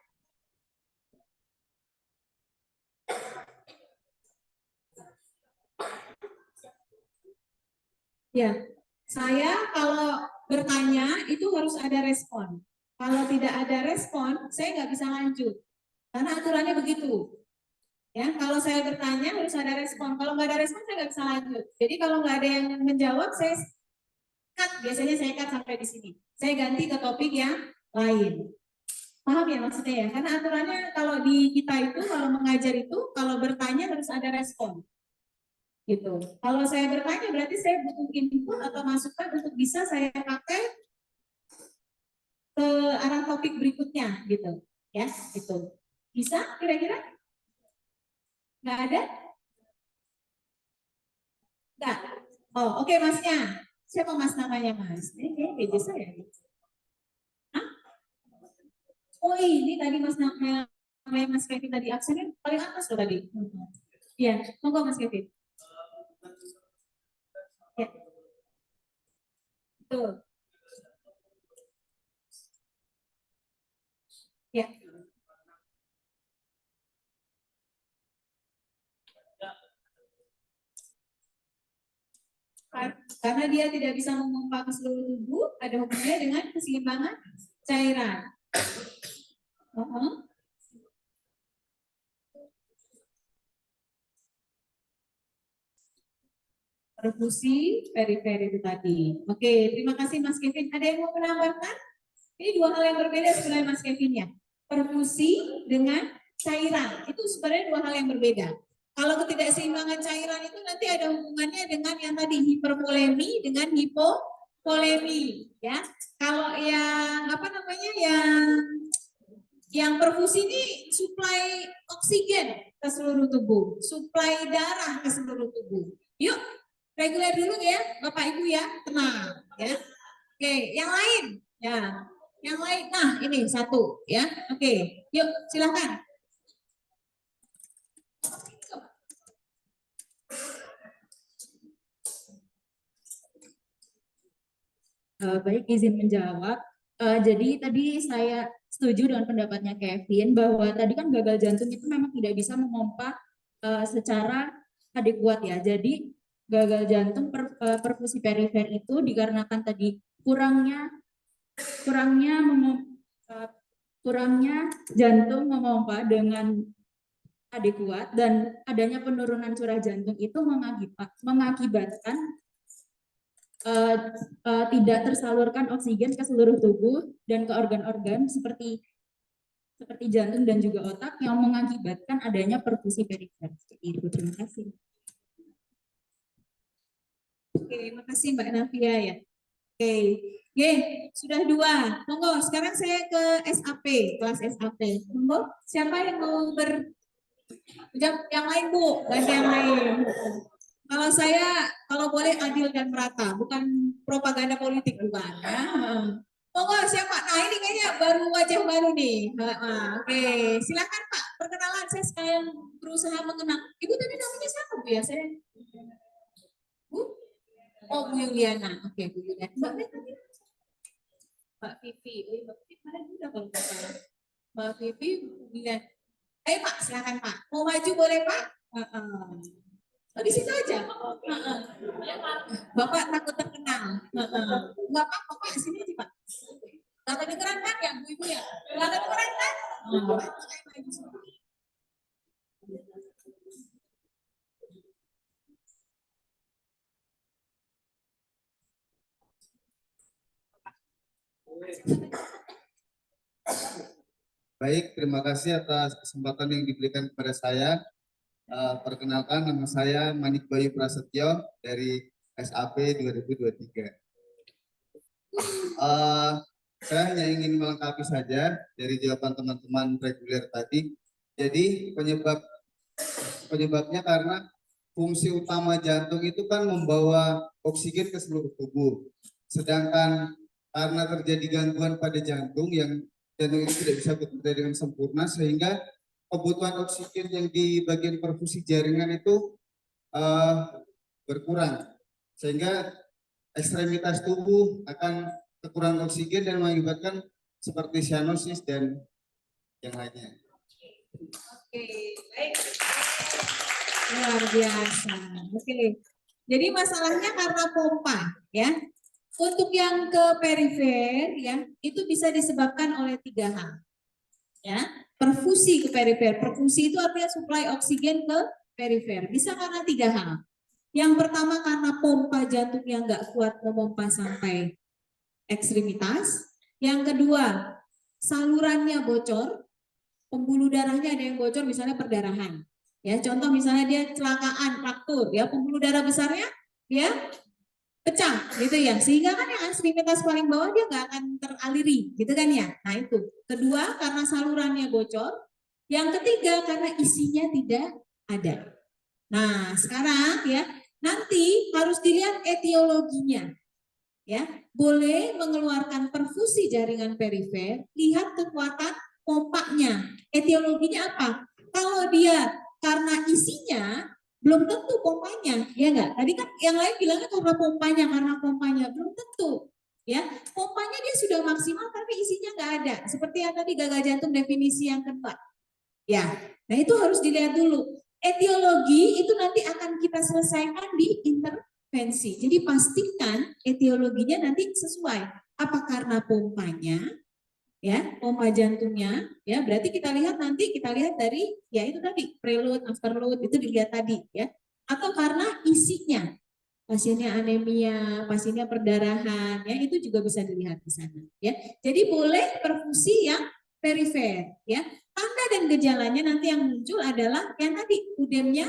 Ya, saya kalau bertanya itu harus ada respon. Kalau tidak ada respon, saya nggak bisa lanjut. Karena aturannya begitu. Ya, kalau saya bertanya harus ada respon. Kalau nggak ada respon, saya nggak bisa lanjut. Jadi kalau nggak ada yang menjawab, saya cut. Biasanya saya cut sampai di sini. Saya ganti ke topik yang lain. Paham ya maksudnya ya? Karena aturannya kalau di kita itu, kalau mengajar itu, kalau bertanya harus ada respon. Gitu. Kalau saya bertanya berarti saya butuh input atau masukan untuk bisa saya pakai ke arah topik berikutnya gitu. Ya, gitu. Bisa kira-kira? Nggak ada? Nggak? Oh, oke Masnya. Siapa Mas namanya Mas? Ini kayaknya beda saya. Hah? Oh ini tadi Mas namanya Mas Kevin tadi absennya paling atas loh tadi. Iya, monggo Mas Kevin. Ya. Betul. Ya. Karena dia tidak bisa memompa ke seluruh tubuh, ada hubungannya dengan keseimbangan cairan. Perfusi perifer itu tadi. Oke, terima kasih Mas Kevin. Ada yang mau menambahkan? Ini dua hal yang berbeda sebenarnya Mas Kevin ya. Perfusi dengan cairan itu sebenarnya dua hal yang berbeda. Kalau ketidakseimbangan cairan itu nanti ada hubungannya dengan yang tadi hipervolemi dengan hipovolemi ya. Kalau yang apa namanya yang perfusi ini suplai oksigen ke seluruh tubuh, suplai darah ke seluruh tubuh. Yuk, reguler dulu ya, Bapak Ibu ya, tenang ya. Oke, yang lain ya. Yang lain, nah ini satu ya. Oke, yuk silahkan. Baik, izin menjawab. Jadi tadi saya setuju dengan pendapatnya Kevin bahwa tadi kan gagal jantung itu memang tidak bisa memompa secara adekuat ya. Jadi gagal jantung perfusi perifer itu dikarenakan tadi kurangnya jantung memompa dengan adekuat dan adanya penurunan curah jantung itu mengakibatkan tidak tersalurkan oksigen ke seluruh tubuh dan ke organ-organ seperti jantung dan juga otak yang mengakibatkan adanya perfusi perifer. Seperti itu. Terima kasih. Oke, makasih Mbak Navia ya. Oke, sudah dua. Monggo, sekarang saya ke SAP, kelas SAP. Monggo, siapa yang mau yang lain Bu, ganti yang lain. Kalau saya, kalau boleh adil dan merata, bukan propaganda politik bukan ya. Monggo siapa? Nah ini kayaknya baru wajah baru nih. Oke, silakan Pak, perkenalan saya sekalian berusaha mengenal. Ibu tadi namanya siapa Bu ya? Saya Bu? Oh Bu Yuliana. Oke Bu Yuliana. Mbak Vivi. Oh Mbak Vivi mana juga kalau nggak salah. Mbak Vivi, Bu Yuliana. Ayo Pak, silakan Pak. Mau maju boleh Pak? Oh, di situ aja. Bapak takut terkenal. Enggak apa-apa Pak, sini aja Pak. Gak kedengeran kan ya Bu Ibu ya? Gak kedengeran kan? Baik, terima kasih atas kesempatan yang diberikan kepada saya. Perkenalkan, nama saya Manik Bayu Prasetyo dari SAP 2023. Saya hanya ingin melengkapi saja dari jawaban teman-teman reguler tadi. Jadi penyebabnya karena fungsi utama jantung itu kan membawa oksigen ke seluruh tubuh. Sedangkan karena terjadi gangguan pada jantung yang jantung itu tidak bisa bekerja dengan sempurna sehingga kebutuhan oksigen yang di bagian perfusi jaringan itu berkurang sehingga ekstremitas tubuh akan kekurangan oksigen dan mengakibatkan seperti cyanosis dan yang lainnya. Oke, baik. Luar biasa. Oke. Jadi masalahnya karena pompa, ya. Untuk yang ke perifer, ya, itu bisa disebabkan oleh 3 hal. Ya, perfusi ke perifer. Perfusi itu artinya suplai oksigen ke perifer. Bisa karena 3 hal. Yang pertama karena pompa jantung yang nggak kuat memompa sampai ekstremitas. Yang kedua, salurannya bocor, pembuluh darahnya ada yang bocor, misalnya perdarahan. Ya, contoh misalnya dia kecelakaan, fraktur, ya pembuluh darah besarnya dia pecah, gitu ya. Sehingga kan yang ekstremitas paling bawah dia nggak akan teraliri, gitu kan ya. Nah itu. Kedua karena salurannya bocor. Yang ketiga karena isinya tidak ada. Nah sekarang ya nanti harus dilihat etiologinya. Ya, boleh mengeluarkan perfusi jaringan perifer, lihat kekuatan pompanya. Etiologinya apa? Kalau dia karena isinya, belum tentu pompanya, ya enggak? Tadi kan yang lain bilangnya karena pompanya, belum tentu. Ya, pompanya dia sudah maksimal tapi isinya enggak ada. Seperti yang tadi gagal jantung definisi yang kedua. Ya, nah itu harus dilihat dulu. Etiologi itu nanti akan kita selesaikan di intervensi. Jadi pastikan etiologinya nanti sesuai. Apa karena pompanya, ya, pompa jantungnya, ya, berarti kita lihat dari, ya itu tadi, preload, afterload, itu dilihat tadi, ya. Atau karena isinya, pasiennya anemia, pasiennya perdarahan, ya, itu juga bisa dilihat di sana, ya. Jadi boleh perfusi yang perifer, ya. Tanda dan gejalanya nanti yang muncul adalah yang tadi udemnya,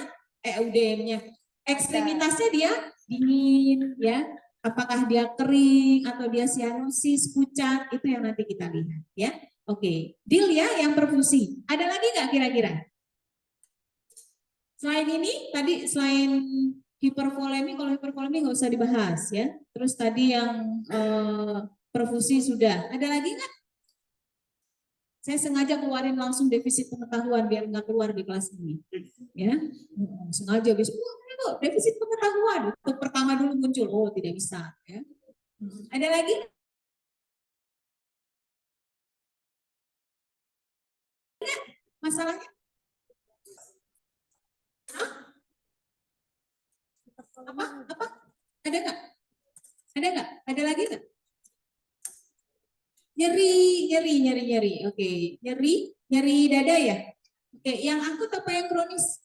ekstremitasnya dia dingin, ya. Apakah dia kering atau dia cyanosis, pucat, itu yang nanti kita lihat, ya. Oke, deal ya yang perfusi. Ada lagi nggak kira-kira? Selain ini, tadi selain hipervolemi, kalau hipervolemi nggak usah dibahas ya. Terus tadi yang perfusi sudah. Ada lagi nggak? Saya sengaja keluarin langsung defisit pengetahuan biar nggak keluar di kelas ini. Ya, sengaja habis defisit pengetahuan. Untuk pertama dulu muncul, oh tidak bisa. Ya. Ada lagi? Masalahnya? Hah? Apa? Ada nggak? Ada nggak? Ada lagi nggak? Nyeri. Oke, nyeri dada ya. Oke, yang akut apa yang kronis?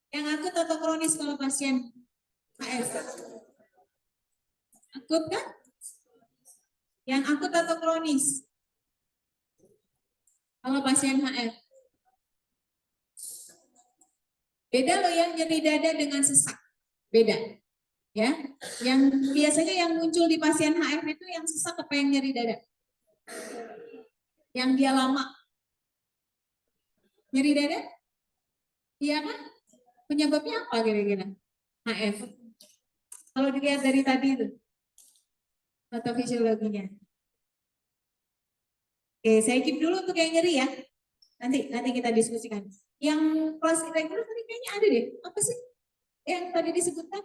Yang akut atau kronis kalau pasien HF? Akut kan? Yang akut atau kronis? Kalau pasien HF. Beda loh yang nyeri dada dengan sesak. Beda. Ya, yang biasanya yang muncul di pasien HF itu yang sesak apa yang nyeri dada? Yang dia lama. Nyeri dada? Iya kan? Penyebabnya apa kira-kira? HF. Kalau dilihat dari tadi itu. Atau fisiologinya. Oke, saya keep dulu untuk yang nyeri ya. Nanti kita diskusikan. Yang kelas irregular tadi kayaknya ada deh. Apa sih yang tadi disebutkan?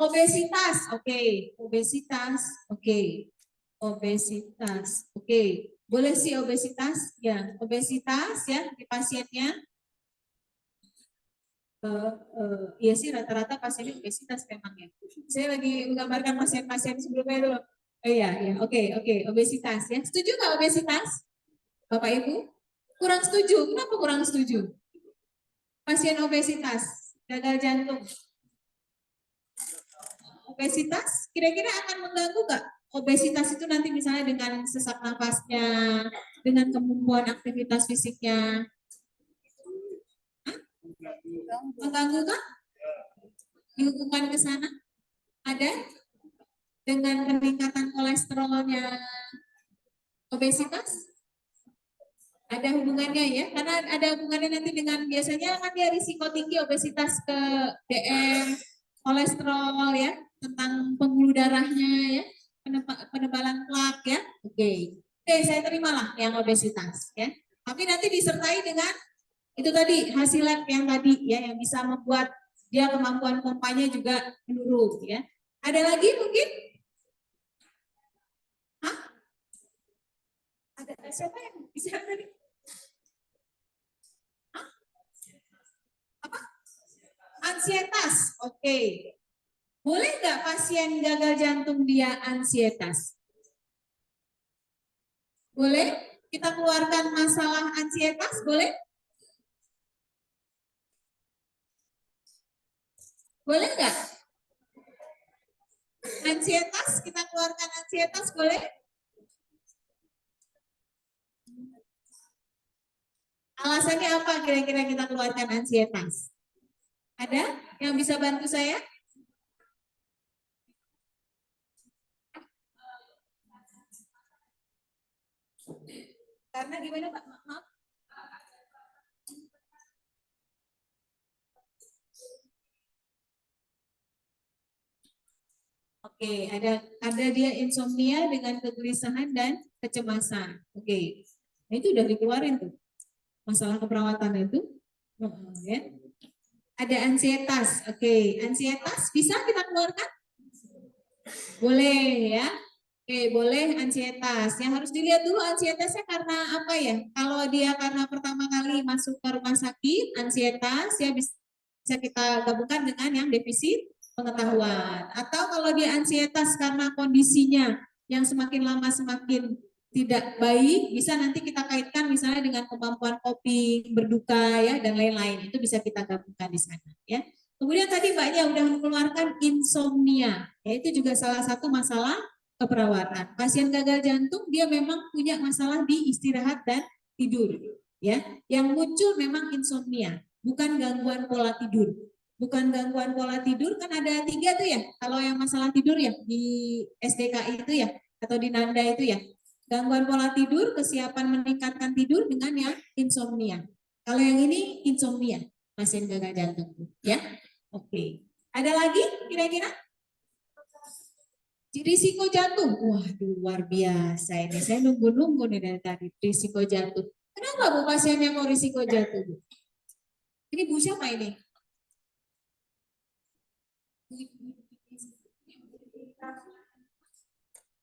Obesitas. Oke. Obesitas. Oke. Obesitas. Oke. Boleh sih obesitas? Ya, obesitas ya di pasiennya. Iya sih rata-rata pasiennya obesitas memang ya. Saya lagi menggambarkan pasien-pasien sebelumnya dulu. Iya, oke, obesitas ya. Setuju nggak obesitas? Bapak Ibu? Kurang setuju. Kenapa kurang setuju? Pasien obesitas, gagal jantung. Obesitas kira-kira akan mengganggu nggak? Obesitas itu nanti misalnya dengan sesak nafasnya, dengan kemampuan aktivitas fisiknya. Mengganggu kan? Dihubungkan ke sana? Ada? Dengan peningkatan kolesterolnya obesitas? Ada hubungannya ya, karena ada hubungannya nanti dengan biasanya kan dia risiko tinggi obesitas ke DM, kolesterol ya, tentang pembuluh darahnya ya, penebalan plak ya. Oke, saya terimalah yang obesitas ya. Tapi nanti disertai dengan itu tadi hasil lab yang tadi ya, yang bisa membuat dia kemampuan pompanya juga menurun ya. Ada lagi mungkin? Hah? Ada siapa yang bisa tadi? Ansietas, oke. Boleh nggak pasien gagal jantung dia ansietas? Boleh? Kita keluarkan masalah ansietas, boleh? Boleh nggak? Ansietas, kita keluarkan ansietas, boleh? Alasannya apa kira-kira kita keluarkan ansietas? Ada yang bisa bantu saya? Karena gimana Pak? Maaf. Oke, ada dia insomnia dengan kegelisahan dan kecemasan. Oke, nah, itu udah dikeluarin tuh masalah keperawatan itu. Ya. Ada ansietas. Oke, ansietas bisa kita keluarkan? Boleh ya. Oke, boleh ansietas. Yang harus dilihat dulu ansietasnya karena apa ya? Kalau dia karena pertama kali masuk ke rumah sakit, ansietas ya bisa kita gabungkan dengan yang defisit pengetahuan. Atau kalau dia ansietas karena kondisinya yang semakin lama semakin tidak baik, bisa nanti kita kaitkan misalnya dengan kemampuan coping, berduka ya dan lain-lain. Itu bisa kita gabungkan di sana ya. Kemudian tadi Mbaknya udah mengeluarkan insomnia, ya itu juga salah satu masalah keperawatan. Pasien gagal jantung dia memang punya masalah di istirahat dan tidur, ya. Yang muncul memang insomnia, bukan gangguan pola tidur. Bukan gangguan pola tidur kan ada 3 tuh ya. Kalau yang masalah tidur ya di SDKI itu ya atau di Nanda itu ya. Gangguan pola tidur, kesiapan meningkatkan tidur dengan yang insomnia. Kalau yang ini insomnia, pasien gagal jantung, ya. Oke. Ada lagi kira-kira? Risiko jantung. Wah, luar biasa ini. Saya nunggu-nunggu nih dari tadi. Risiko jantung. Kenapa Bu pasiennya mau risiko jantung? Ini Bu siapa ini?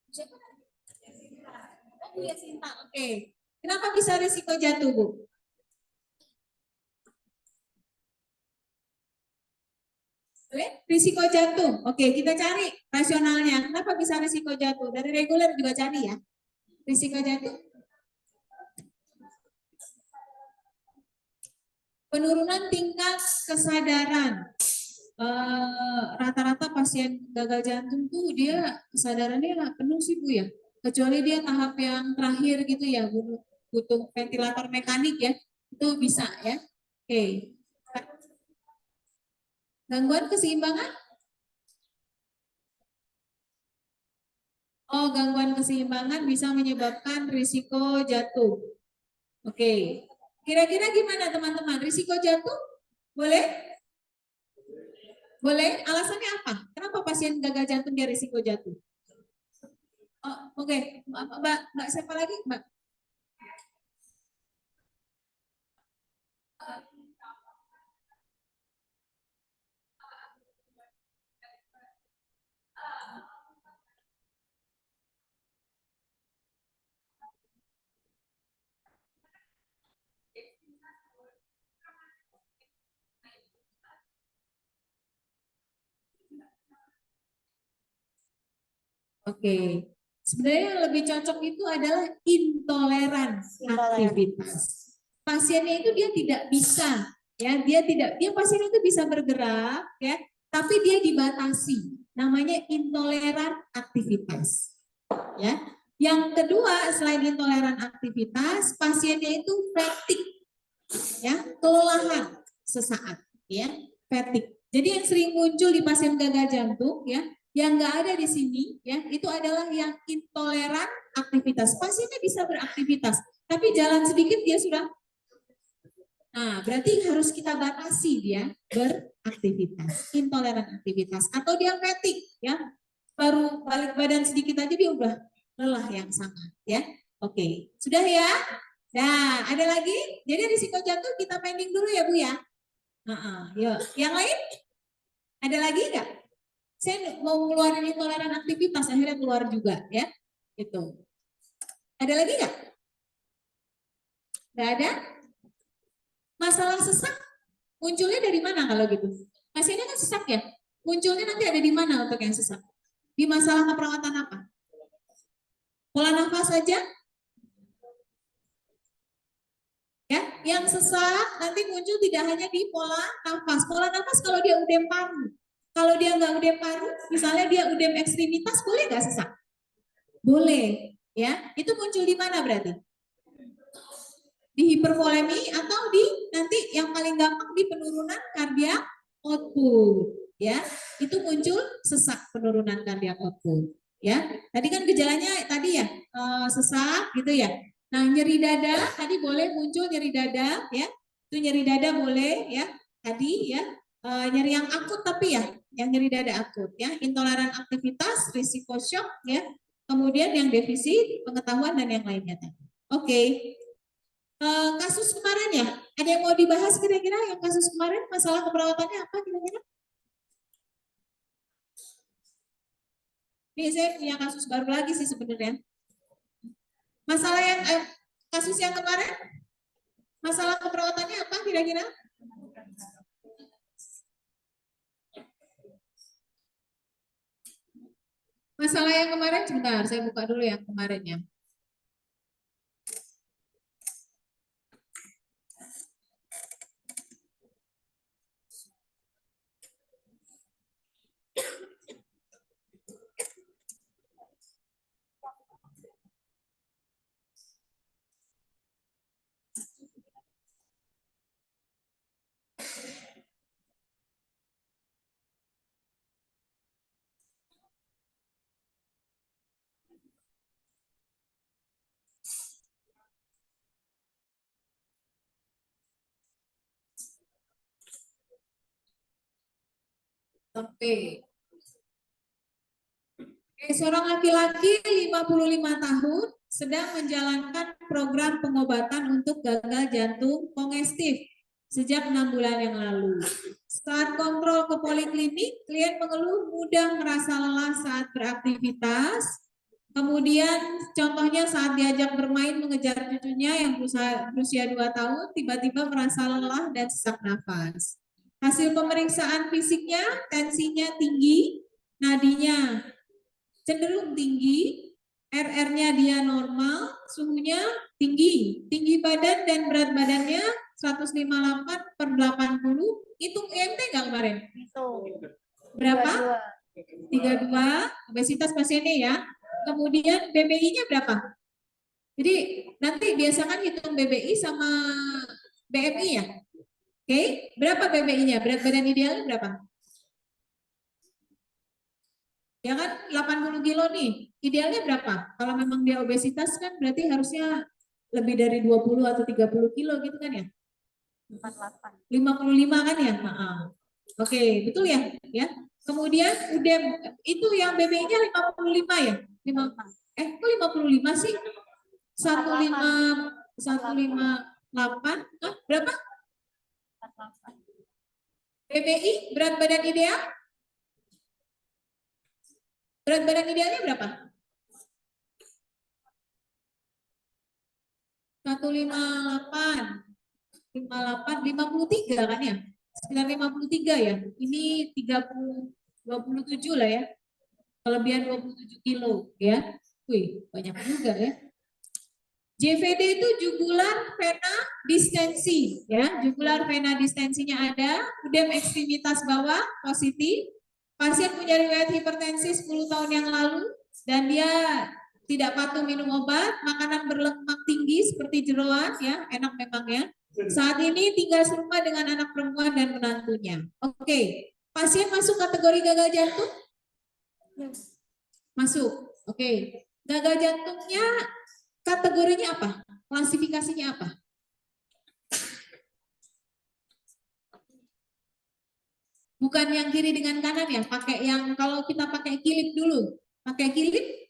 Siapa? Bu Yasinta. Oke. Kenapa bisa risiko jatuh, Bu? Risiko jantung. Oke, kita cari rasionalnya. Kenapa bisa risiko jatuh? Dari reguler juga cari ya. Risiko jatuh. Penurunan tingkat kesadaran. Rata-rata pasien gagal jantung tuh dia kesadarannya penuh sih Bu ya. Kecuali dia tahap yang terakhir gitu ya, butuh ventilator mekanik ya. Itu bisa ya. Oke. Gangguan keseimbangan? Oh, gangguan keseimbangan bisa menyebabkan risiko jatuh. Oke. Kira-kira gimana teman-teman? Risiko jatuh? Boleh? Boleh? Alasannya apa? Kenapa pasien gagal jantung dia risiko jatuh? Oh, oke. Mbak siapa lagi? Mbak? Oke, sebenarnya yang lebih cocok itu adalah intoleran aktivitas. Pasiennya itu dia tidak bisa, ya dia pasien itu bisa bergerak, ya, tapi dia dibatasi. Namanya intoleran aktivitas, ya. Yang kedua selain intoleran aktivitas, pasiennya itu fatigue, ya, kelelahan sesaat, ya, fatigue. Jadi yang sering muncul di pasien gagal jantung, ya. Yang nggak ada di sini, ya, itu adalah yang intoleran aktivitas. Pasiennya bisa beraktivitas, tapi jalan sedikit dia sudah. Nah, berarti harus kita batasi dia beraktivitas, intoleran aktivitas, atau diabetik ya. Baru balik badan sedikit aja dia udah lelah yang sangat ya. Oke, sudah ya. Nah, ada lagi? Jadi risiko jantung kita pending dulu ya Bu ya. Yuk, yang lain? Ada lagi nggak? Saya mau ngeluarin intoleran aktivitas, akhirnya keluar juga ya. Itu. Ada lagi nggak? Nggak ada? Masalah sesak munculnya dari mana kalau gitu? Pasiennya kan sesak ya? Munculnya nanti ada di mana untuk yang sesak? Di masalah keperawatan apa? Pola nafas saja? Ya, yang sesak nanti muncul tidak hanya di pola nafas. Pola nafas kalau dia udem paru. Kalau dia nggak udem paru, misalnya dia udem ekstremitas, boleh nggak sesak? Boleh. Ya, itu muncul di mana berarti? Di hipervolemi atau di nanti yang paling gampang di penurunan kardiak output. Ya, itu muncul sesak penurunan kardiak output. Ya, tadi kan gejalanya tadi ya sesak gitu ya. Nah, nyeri dada tadi boleh muncul nyeri dada ya. Itu nyeri dada boleh ya. Tadi ya nyeri yang akut tapi ya yang nyeri dada akut ya. Intoleran aktivitas, risiko shock ya. Kemudian yang defisit pengetahuan dan yang lainnya tadi. Oke. Kasus kemarin ya, ada yang mau dibahas kira-kira yang kasus kemarin masalah keperawatannya apa kira-kira? Ini saya punya kasus baru lagi sih sebenarnya. Masalah yang kasus yang kemarin, masalah keperawatannya apa kira-kira? Masalah yang kemarin sebentar, saya buka dulu yang kemarin ya. Oke. Seorang laki-laki 55 tahun sedang menjalankan program pengobatan untuk gagal jantung kongestif sejak 6 bulan yang lalu. Saat kontrol ke poliklinik, klien mengeluh mudah merasa lelah saat beraktivitas. Kemudian contohnya saat diajak bermain mengejar cucunya yang berusia 2 tahun, tiba-tiba merasa lelah dan sesak nafas. Hasil pemeriksaan fisiknya, tensinya tinggi, nadinya cenderung tinggi, RR-nya dia normal, suhunya tinggi, tinggi badan dan berat badannya 158 per 80, hitung IMT nggak kemarin? Berapa? 32, obesitas pasiennya ya. Kemudian BMI-nya berapa? Jadi nanti biasakan hitung BMI sama BMI ya. Oke, berapa BMI-nya? Berat badan idealnya berapa? Ya kan 80 kilo nih, idealnya berapa? Kalau memang dia obesitas kan berarti harusnya lebih dari 20 atau 30 kilo gitu kan ya? 55 kan ya? Oke, betul ya? Ya. Kemudian udah itu yang BMI-nya 55 ya? kok 55 sih? 158, berapa? BMI berat badan ideal? Berat badan idealnya berapa? 158, 53 kan ya? Sekitar 53 ya. Ini 27 lah ya. Kelebihan 27 kilo ya. Wih, banyak juga ya. JVD itu jugular vena distensi ya. Jugular vena distensinya ada, udem ekstremitas bawah positif. Pasien punya riwayat hipertensi 10 tahun yang lalu dan dia tidak patuh minum obat, makanan berlemak tinggi seperti jeroan ya, enak memang ya. Saat ini tinggal serumah dengan anak perempuan dan menantunya. Oke, pasien masuk kategori gagal jantung? Masuk. Oke. Gagal jantungnya kategorinya apa? Klasifikasinya apa? Bukan yang kiri dengan kanan ya, pakai yang kalau kita pakai kilip dulu. Pakai kilip.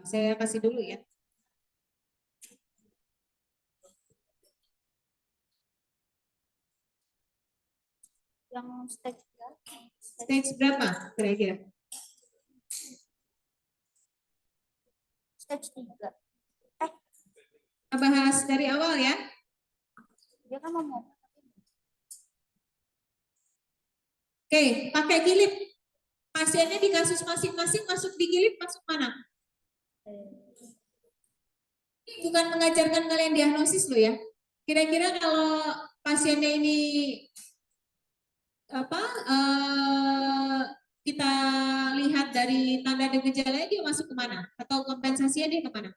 Saya kasih dulu ya. Yang stage berapa? Stage berapa kira-kira? Stage 3. Kita bahas dari awal ya. Dia kan mau Oke, pakai kilip. Pasiennya di kasus masing-masing masuk di kilip, masuk mana? Ini bukan mengajarkan kalian diagnosis loh ya. Kira-kira kalau pasiennya ini apa kita lihat dari tanda dan gejalanya, dia masuk kemana? Atau kompensasinya dia kemana?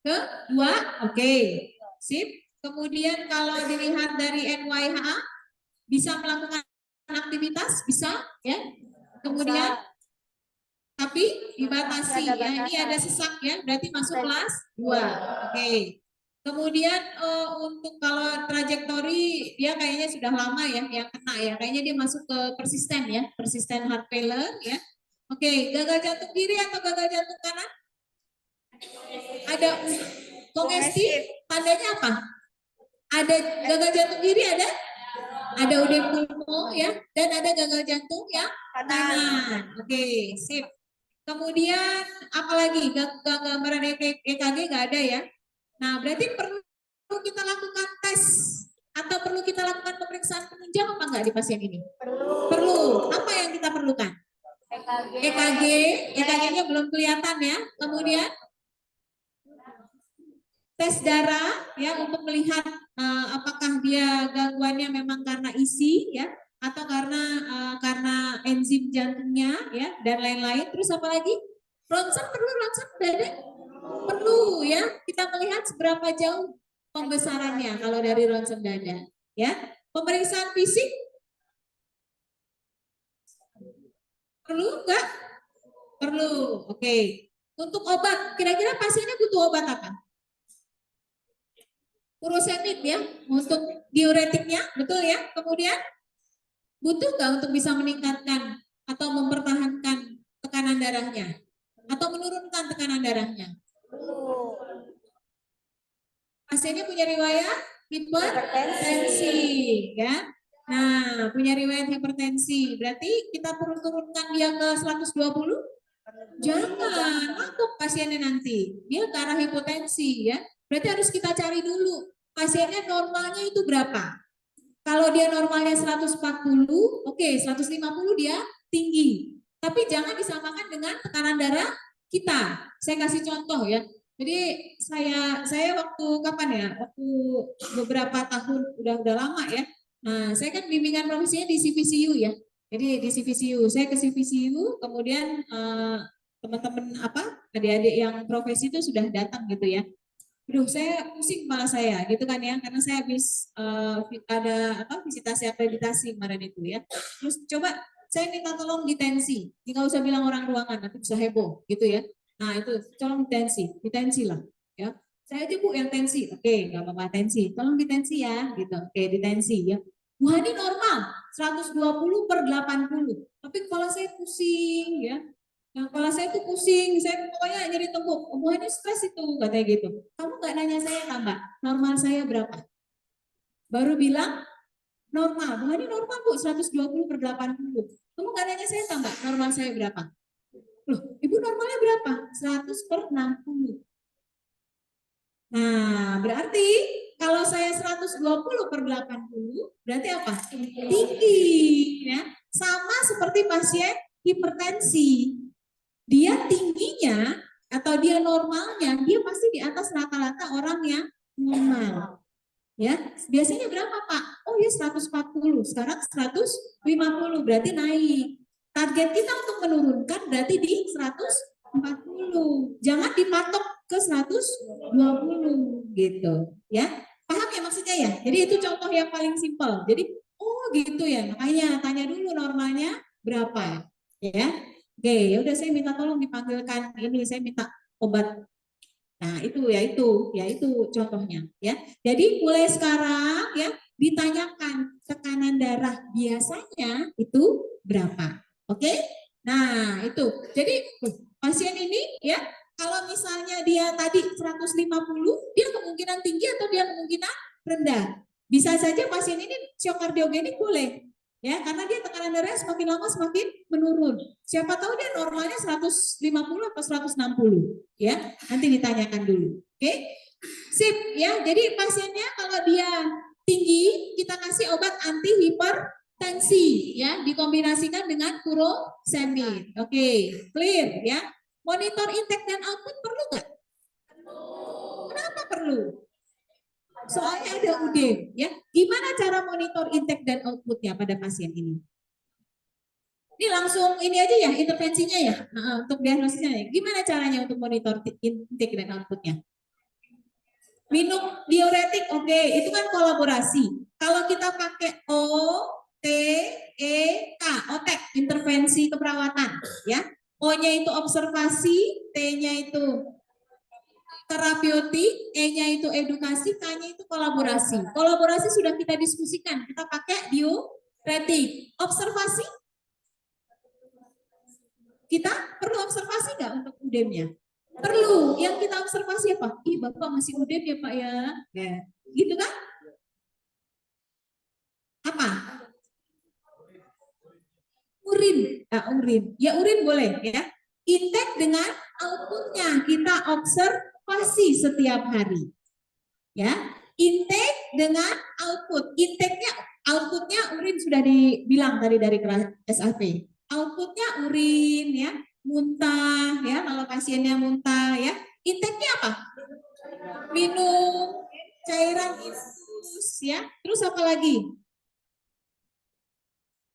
Ke 2, oke, sip. Kemudian kalau dilihat dari NYHA, bisa melakukan aktivitas, bisa ya. Kemudian tapi dibatasi ya, ini ada sesak ya, berarti masuk kelas 2. Oke. Kemudian untuk kalau trajektori dia kayaknya sudah lama ya yang kena ya, kayaknya dia masuk ke persisten ya, persisten heart failure ya. Oke, gagal jantung kiri atau gagal jantung kanan? Ada kongestif, tandanya apa? Ada gagal jantung kiri, ada udem pulmo ya, dan ada gagal jantung yang kanan. Oke, sip. Kemudian apalagi gambaran EKG nggak ada ya. Nah, berarti perlu kita lakukan tes atau perlu kita lakukan pemeriksaan penunjang apa enggak di pasien ini? Perlu. Apa yang kita perlukan? EKG, EKG-nya belum kelihatan ya. Kemudian tes darah ya untuk melihat apakah dia gangguannya memang karena isi ya atau karena enzim jantungnya ya dan lain-lain. Terus apa lagi? Ronsen perlu, ronsen dada? Perlu ya, kita melihat seberapa jauh pembesarannya kalau dari ronsen dada ya. Pemeriksaan fisik perlu enggak? Perlu. Oke. Untuk obat, kira-kira pasiennya butuh obat apa? Furosemid ya, untuk diuretiknya, betul ya. Kemudian butuh nggak untuk bisa meningkatkan atau mempertahankan tekanan darahnya atau menurunkan tekanan darahnya? Pasiennya punya riwayat hipertensi ya. Nah, punya riwayat hipertensi, berarti kita perlu turunkan dia ke 120? Jangan, mabuk pasiennya nanti. Dia ke arah hipotensi ya. Berarti harus kita cari dulu pasiennya normalnya itu berapa. Kalau dia normalnya 140, oke, 150 dia tinggi. Tapi jangan disamakan dengan tekanan darah kita. Saya kasih contoh ya. Jadi saya waktu kapan ya? Waktu beberapa tahun udah lama ya. Nah, saya kan bimbingan profesinya di CVCU ya. Jadi di CVCU, saya ke CVCU, kemudian teman-teman adik-adik yang profesi itu sudah datang gitu ya. Aduh, saya pusing kepala saya gitu kan ya, karena saya habis ada visitasi akreditasi kemarin itu ya. Terus coba saya minta tolong ditensi, nggak usah bilang orang ruangan, nanti bisa heboh gitu ya. Nah itu tolong ditensi lah ya. Saya aja Bu yang tensi, oke nggak apa-apa tensi, tolong ditensi ya gitu, oke ditensi ya. Wah ini normal, 120/80, tapi kepala saya pusing ya. Nah, kepala saya tuh pusing, saya pokoknya nyeri tengkuk. Oh, ini stres itu, katanya gitu. Kamu nggak nanya saya tambah, normal saya berapa? Baru bilang normal. Wah, ini normal Bu, 120/80. Kamu nggak nanya saya tambah, normal saya berapa? Loh, Ibu normalnya berapa? 100/60. Nah, berarti kalau saya 120/80, berarti apa? Tinggi, ya. Sama seperti pasien hipertensi. Dia tingginya atau dia normalnya, dia pasti di atas rata-rata orang yang normal. Ya, biasanya berapa Pak? Oh ya 140, sekarang 150, berarti naik. Target kita untuk menurunkan berarti di 140. Jangan dipatok ke 120 gitu, ya. Paham ya maksudnya ya? Jadi itu contoh yang paling simpel. Jadi oh gitu ya, makanya tanya dulu normalnya berapa ya. Oke, ya udah saya minta tolong dipanggilkan ini, saya minta obat. Nah, ya itu contohnya ya. Jadi mulai sekarang ya ditanyakan tekanan darah biasanya itu berapa. Oke? Nah, itu. Jadi pasien ini ya kalau misalnya dia tadi 150, dia kemungkinan tinggi atau dia kemungkinan rendah. Bisa saja pasien ini shock kardiogenik boleh. Ya, karena dia tekanan darahnya semakin lama semakin menurun. Siapa tahu dia normalnya 150 atau 160, ya. Nanti ditanyakan dulu. Oke? Sip, ya. Jadi pasiennya kalau dia tinggi, kita kasih obat anti hipertensi, ya, dikombinasikan dengan furosemid. Oke, clear, ya. Monitor intake dan output perlu nggak? Kenapa perlu? Soalnya ada UDEM, ya. Gimana cara monitor intake dan outputnya pada pasien ini? Ini langsung ini aja ya intervensinya ya, untuk diagnosisnya ya. Gimana caranya untuk monitor intake dan outputnya? Minum diuretik, oke, itu kan kolaborasi. Kalau kita pakai OTEK, OTEK, intervensi keperawatan, ya. O-nya itu observasi, T-nya itu terapeutik, E-nya itu edukasi, K-nya itu kolaborasi. Kolaborasi sudah kita diskusikan, kita pakai diuretik. Observasi, kita perlu observasi nggak untuk UDEM-nya? Perlu. Yang kita observasi apa? Ih, Bapak masih UDEM ya Pak ya? Ya. Gitu kan? Apa? Urin. Nah, urin. Ya urin boleh ya. Intake dengan outputnya kita observasi setiap hari. Ya, intake dengan output. Intake-nya, outputnya urin sudah dibilang tadi dari SAP. Outputnya urin ya, muntah ya, kalau pasiennya muntah ya. Intake-nya apa? Minum cairan infus ya. Terus apa lagi?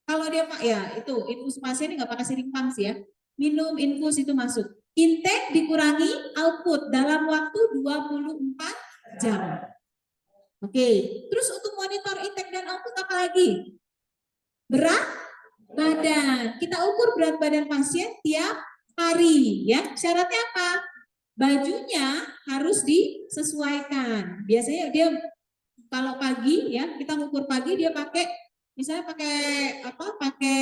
Kalau dia Pak ya itu infus pasien nggak pakai syringe pump ya. Minum infus itu masuk. Intake dikurangi output dalam waktu 24 jam. Oke, terus untuk monitor intake dan output apa lagi? Berat badan. Kita ukur berat badan pasien tiap hari ya. Syaratnya apa? Bajunya harus disesuaikan. Biasanya dia kalau pagi ya, kita ngukur pagi dia pakai misalnya pakai apa? Pakai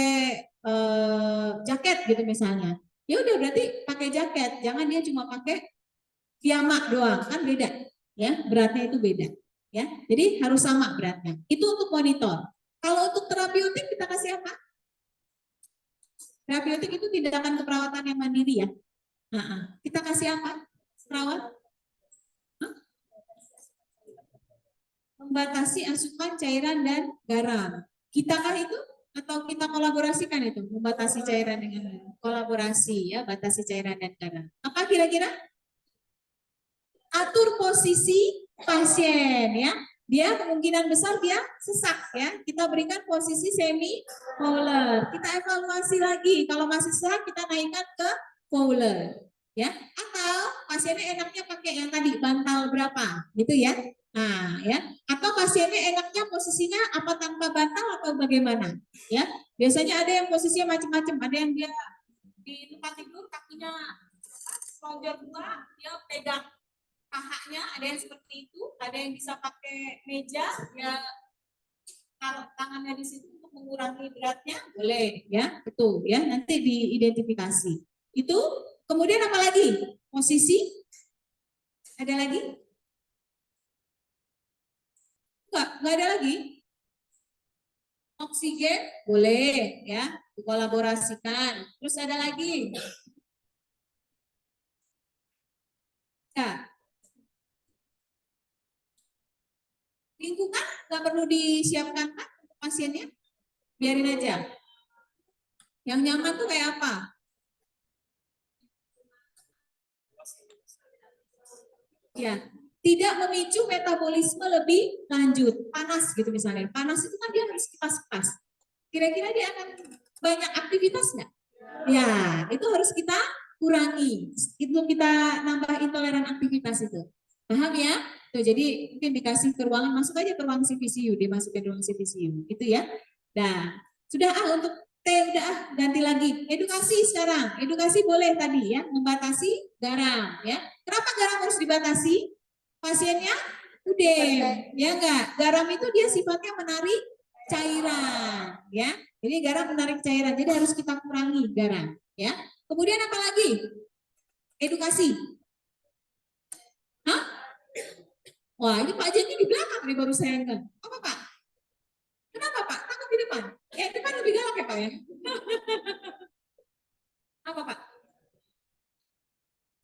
jaket gitu misalnya. Ya udah berarti pakai jaket, jangan dia cuma pakai piyama doang, kan beda ya, beratnya itu beda. Ya, jadi harus sama beratnya. Itu untuk monitor. Kalau untuk terapeutik kita kasih apa? Terapeutik itu tindakan keperawatan yang mandiri ya. Kita kasih apa? Perawat? Membatasi asupan cairan dan garam. Kitakah itu atau kita kolaborasikan itu? Membatasi cairan dengan garam. Kolaborasi ya, batasi cairan dan garam. Apa kira-kira? Atur posisi pasien ya. Dia kemungkinan besar dia sesak ya. Kita berikan posisi semi Fowler. Kita evaluasi lagi. Kalau masih sesak kita naikkan ke Fowler ya. Atau pasiennya enaknya pakai yang tadi bantal berapa gitu ya. Nah ya. Atau pasiennya enaknya posisinya apa tanpa bantal atau bagaimana ya. Biasanya ada yang posisinya macam-macam. Ada yang dia di tempat tidur kakinya lonjor dua, dia pegang pahanya, ada yang seperti itu, ada yang bisa pakai meja, ya taruh tangannya di situ untuk mengurangi beratnya, boleh ya, betul ya, nanti diidentifikasi. Itu kemudian apa lagi? Posisi, ada lagi? Enggak ada lagi. Oksigen, boleh ya, dikolaborasikan. Terus ada lagi? Ya. Lingkungan nggak perlu disiapkan kan untuk pasiennya, biarin aja. Yang nyaman tuh kayak apa? Ya, tidak memicu metabolisme lebih lanjut. Panas gitu misalnya. Panas itu kan dia harus kipas-kipas. Kira-kira dia akan banyak aktivitas nggak? Ya, itu harus kita kurangi. Itu kita nambah intoleran aktivitas itu. Paham ya? Tuh, jadi mungkin dikasih ke ruangan, masuk aja ke ruang CVCU, dimasukin ruang CVCU, gitu ya. Nah, sudah untuk T udah ganti lagi. Edukasi sekarang. Edukasi boleh tadi ya, membatasi garam ya. Kenapa garam harus dibatasi? Pasiennya udem, ya enggak? Garam itu dia sifatnya menarik cairan ya. Jadi garam menarik cairan. Jadi harus kita kurangi garam ya. Kemudian apa lagi? Edukasi. Hah? Wah, ini Pak Jenny di belakang nih baru saya enggak. Apa Pak? Kenapa Pak? Takut di depan? Ya depan lebih galak ya Pak ya. Apa Pak?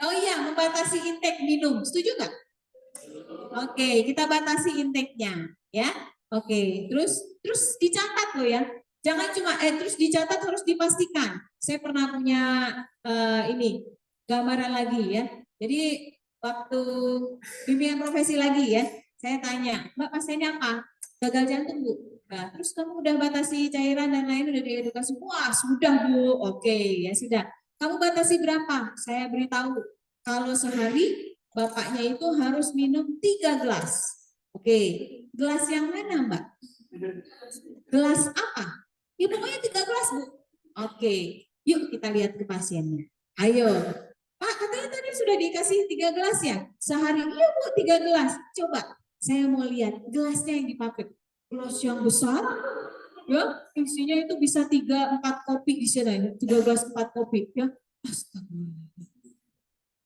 Oh iya, membatasi intake minum. Setuju nggak? Oke, kita batasi intake-nya, ya. Oke, terus dicatat loh ya. Jangan cuma terus dicatat, harus dipastikan. Saya pernah punya ini gambaran lagi ya. Jadi waktu bimbingan profesi lagi ya, saya tanya, Mbak pasiennya apa? Gagal jantung Bu. Nah, terus kamu udah batasi cairan dan lain udah diedukasi. Wah sudah Bu. Oke ya sudah. Kamu batasi berapa? Saya beritahu. Kalau sehari bapaknya itu harus minum 3 gelas. Oke, gelas yang mana Mbak? Gelas apa? Ya pokoknya 3 gelas Bu. Oke, yuk kita lihat ke pasiennya. Ayo, Pak katanya tadi sudah dikasih 3 gelas ya? Sehari, iya Bu 3 gelas. Coba, saya mau lihat gelasnya yang dipakai. Gelas yang besar, ya isinya itu bisa 3-4 kopi di sana ya. 3 gelas 4 kopi ya. Astaga.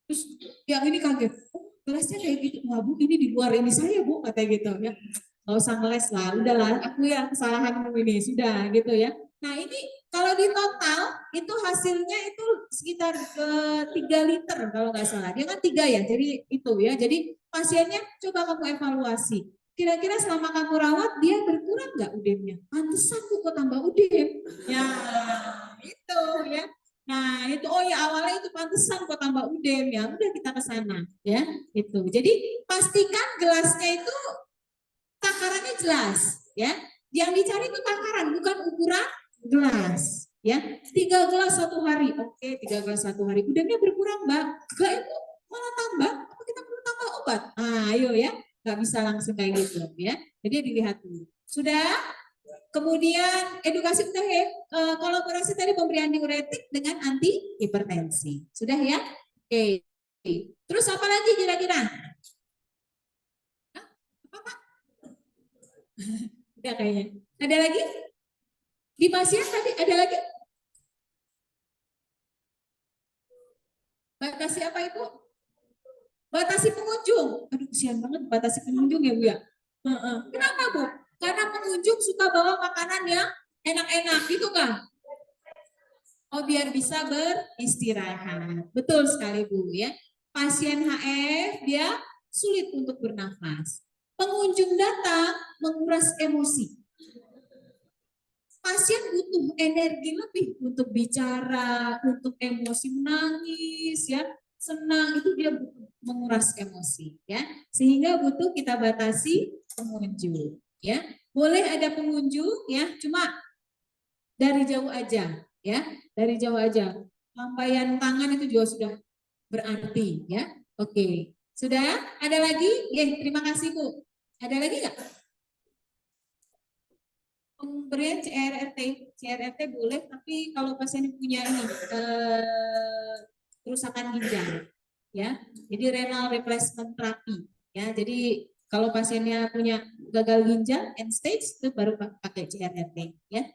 Terus yang ini kaget, oh, gelasnya kayak gitu, wah Bu ini di luar ini saya Bu, katanya gitu ya. Nggak usah ngeles lah, udahlah aku ya kesalahanmu ini, sudah gitu ya. Nah ini kalau di total itu hasilnya itu sekitar 3 liter kalau nggak salah. Dia kan 3 ya, jadi itu ya. Jadi pasiennya coba kamu evaluasi. Kira-kira selama kamu rawat dia berkurang nggak udemnya? Pantesan Bu kok tambah udem. Ya itu ya. Nah itu oh ya awalnya itu pantesan kok tambah udem ya. Udah kita ke sana ya. Itu. Jadi pastikan gelasnya itu takarannya jelas ya. Yang dicari itu takaran bukan ukuran gelas ya. 3 gelas satu hari. Oke, 3 gelas satu hari. Udemnya berkurang, Mbak. Enggak itu malah tambah. Apa kita perlu tambah obat? Ah, ayo ya. Nggak bisa langsung kayak gitu ya. Jadi dilihat dulu. Sudah? Kemudian edukasi udah ya. Kolaborasi tadi pemberian diuretik dengan anti hipertensi. Sudah ya? Oke. Terus apa lagi kira-kira? Udah kayaknya. Ada lagi? Di pasien tadi ada lagi? Batasi apa Ibu? Batasi pengunjung. Aduh kesian banget batasi pengunjung ya Bu ya. Kenapa Bu? Karena pengunjung suka bawa makanan yang enak-enak gitu kan? Oh biar bisa beristirahat. Betul sekali Bu ya. Pasien HF dia sulit untuk bernafas. Pengunjung datang menguras emosi. Pasien butuh energi lebih untuk bicara, untuk emosi menangis ya, senang itu dia butuh menguras emosi ya. Sehingga butuh kita batasi pengunjung ya. Boleh ada pengunjung ya, cuma dari jauh aja ya, dari jauh aja. Lambaian tangan itu juga sudah berarti ya. Oke. Sudah? Ada lagi? Terima kasih Bu. Ada lagi nggak? Pemberian CRRT boleh, tapi kalau pasien punya ini kerusakan ginjal, ya, jadi renal replacement therapy, ya, jadi kalau pasiennya punya gagal ginjal end stage itu baru pakai CRRT, ya.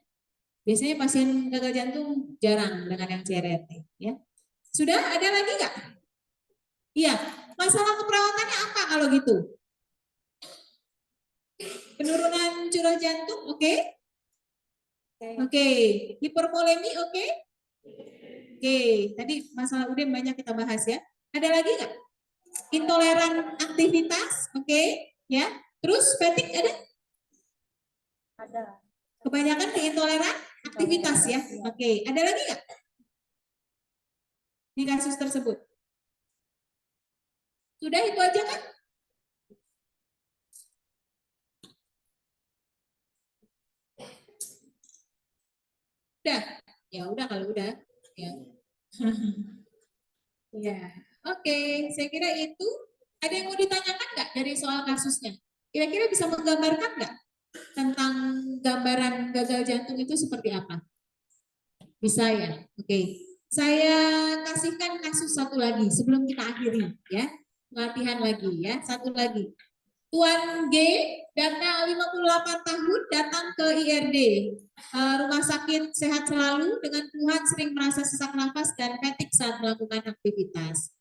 Biasanya pasien gagal jantung jarang dengan yang CRRT, ya. Sudah ada lagi nggak? Iya, masalah keperawatannya apa kalau gitu? Penurunan curah jantung, oke? Oke, hipervolemi oke? Oke, tadi masalah udem banyak kita bahas ya. Ada lagi nggak? Intoleran aktivitas, oke? Ya. Terus fatigue ada? Ada. Kebanyakan keintoleran aktivitas ya. Oke, ada lagi nggak? Di kasus tersebut. Sudah itu aja kan? Udah. Ya udah kalau udah. Ya. Ya. Oke, saya kira itu. Ada yang mau ditanyakan nggak dari soal kasusnya? Kira-kira bisa menggambarkan nggak tentang gambaran gagal jantung itu seperti apa? Bisa ya? Oke. Saya kasihkan kasus satu lagi sebelum kita akhiri ya. Latihan lagi ya. Satu lagi. Tuan G, data 58 tahun, datang ke IRD. Rumah sakit sehat selalu, dengan keluhan sering merasa sesak nafas dan fatigue saat melakukan aktivitas.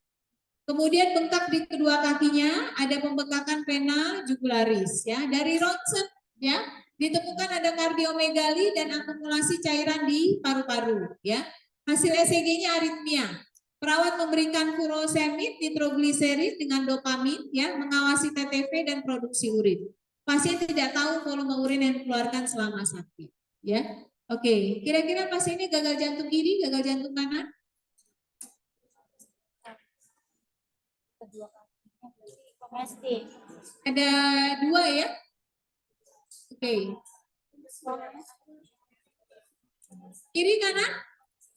Kemudian bengkak di kedua kakinya, ada pembengkakan vena jugularis ya. Dari ronsen ya, ditemukan ada kardiomegali dan akumulasi cairan di paru-paru ya. Hasil ECG-nya aritmia. Perawat memberikan furosemid, nitrogliserid dengan dopamin ya, mengawasi TTV dan produksi urin. Pasien tidak tahu volume urin yang dikeluarkan selama sakit ya. Oke, kira-kira pasien ini gagal jantung kiri, gagal jantung kanan? Kedua kakinya berarti domestik. Ada dua ya. Oke. Kiri kanan?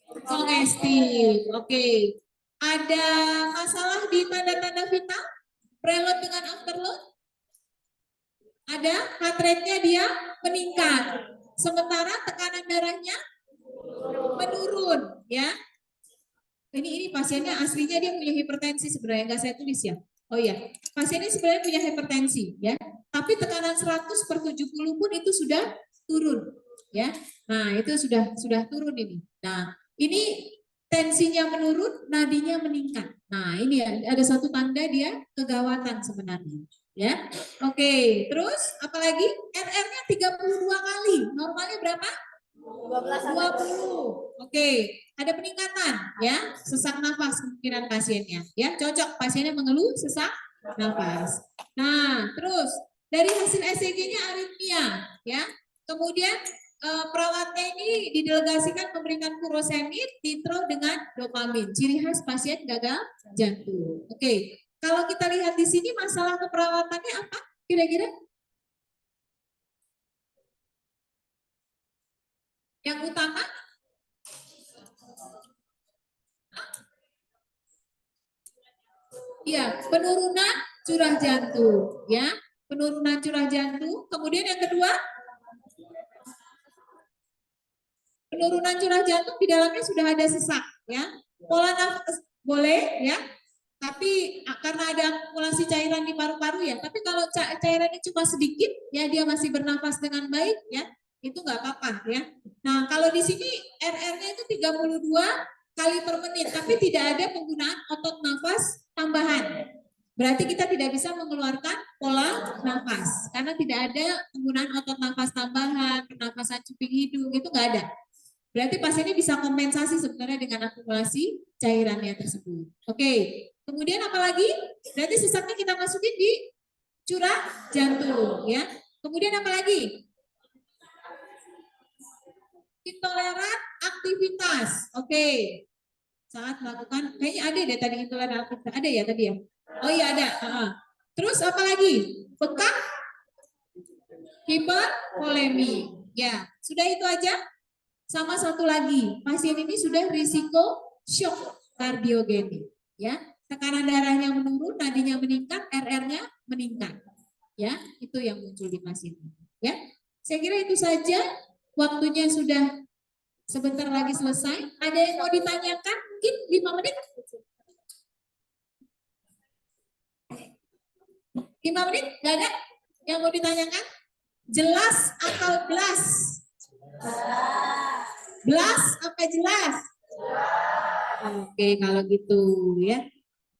Kongestif. Oke. Ada masalah di tanda-tanda vital? Preload dengan afterload? Ada, heart rate-nya dia meningkat. Sementara tekanan darahnya menurun, ya. Ini pasiennya aslinya dia punya hipertensi sebenarnya, nggak saya tulis ya. Oh iya, pasiennya sebenarnya punya hipertensi ya. Tapi tekanan 100/70 pun itu sudah turun ya. Nah, itu sudah turun ini. Nah, ini tensinya menurun, nadinya meningkat. Nah, ini ada satu tanda dia kegawatan sebenarnya ya. Oke, terus apalagi RR-nya 32 kali. Normalnya berapa? 20. Oke, ada peningkatan ya, sesak nafas kemungkinan pasiennya ya, cocok pasiennya mengeluh sesak nafas. Nah, terus dari hasil ECG-nya aritmia ya. Kemudian perawatnya ini didelegasikan memberikan furosemid, nitro dengan dopamin. Ciri khas pasien gagal jantung. Oke, kalau kita lihat di sini masalah keperawatannya apa kira-kira? Yang utama ya, penurunan curah jantung ya, penurunan curah jantung. Kemudian yang kedua, penurunan curah jantung di dalamnya sudah ada sesak ya. Pola nafas boleh ya, tapi karena ada akumulasi cairan di paru-paru ya. Tapi kalau cairannya cuma sedikit ya, dia masih bernafas dengan baik ya, itu nggak apa-apa ya. Nah, kalau di sini RR-nya itu 32 kali per menit, tapi tidak ada penggunaan otot nafas tambahan. Berarti kita tidak bisa mengeluarkan pola nafas karena tidak ada penggunaan otot nafas tambahan, pernafasan cuping hidung, itu nggak ada. Berarti pasiennya bisa kompensasi sebenarnya dengan akumulasi cairannya tersebut. Oke, kemudian apalagi? Berarti sesaknya kita masukin di curah jantung ya. Kemudian apalagi? Intoleran aktivitas. Oke. Saat melakukan, kayaknya ada deh tadi intoleran aktivitas. Ada ya tadi ya? Oh iya ada. Terus apa lagi? Bengkak, hipervolemi. Ya, sudah itu aja. Sama satu lagi, pasien ini sudah risiko shock kardiogenik. Ya, tekanan darahnya menurun, nadinya meningkat, RR-nya meningkat. Ya, itu yang muncul di pasien ini. Ya, saya kira itu saja. Waktunya sudah sebentar lagi selesai. Ada yang mau ditanyakan? Mungkin 5 menit. 5 menit? Gak ada yang mau ditanyakan? Jelas atau belas? Belas apa jelas? Oke, kalau gitu ya.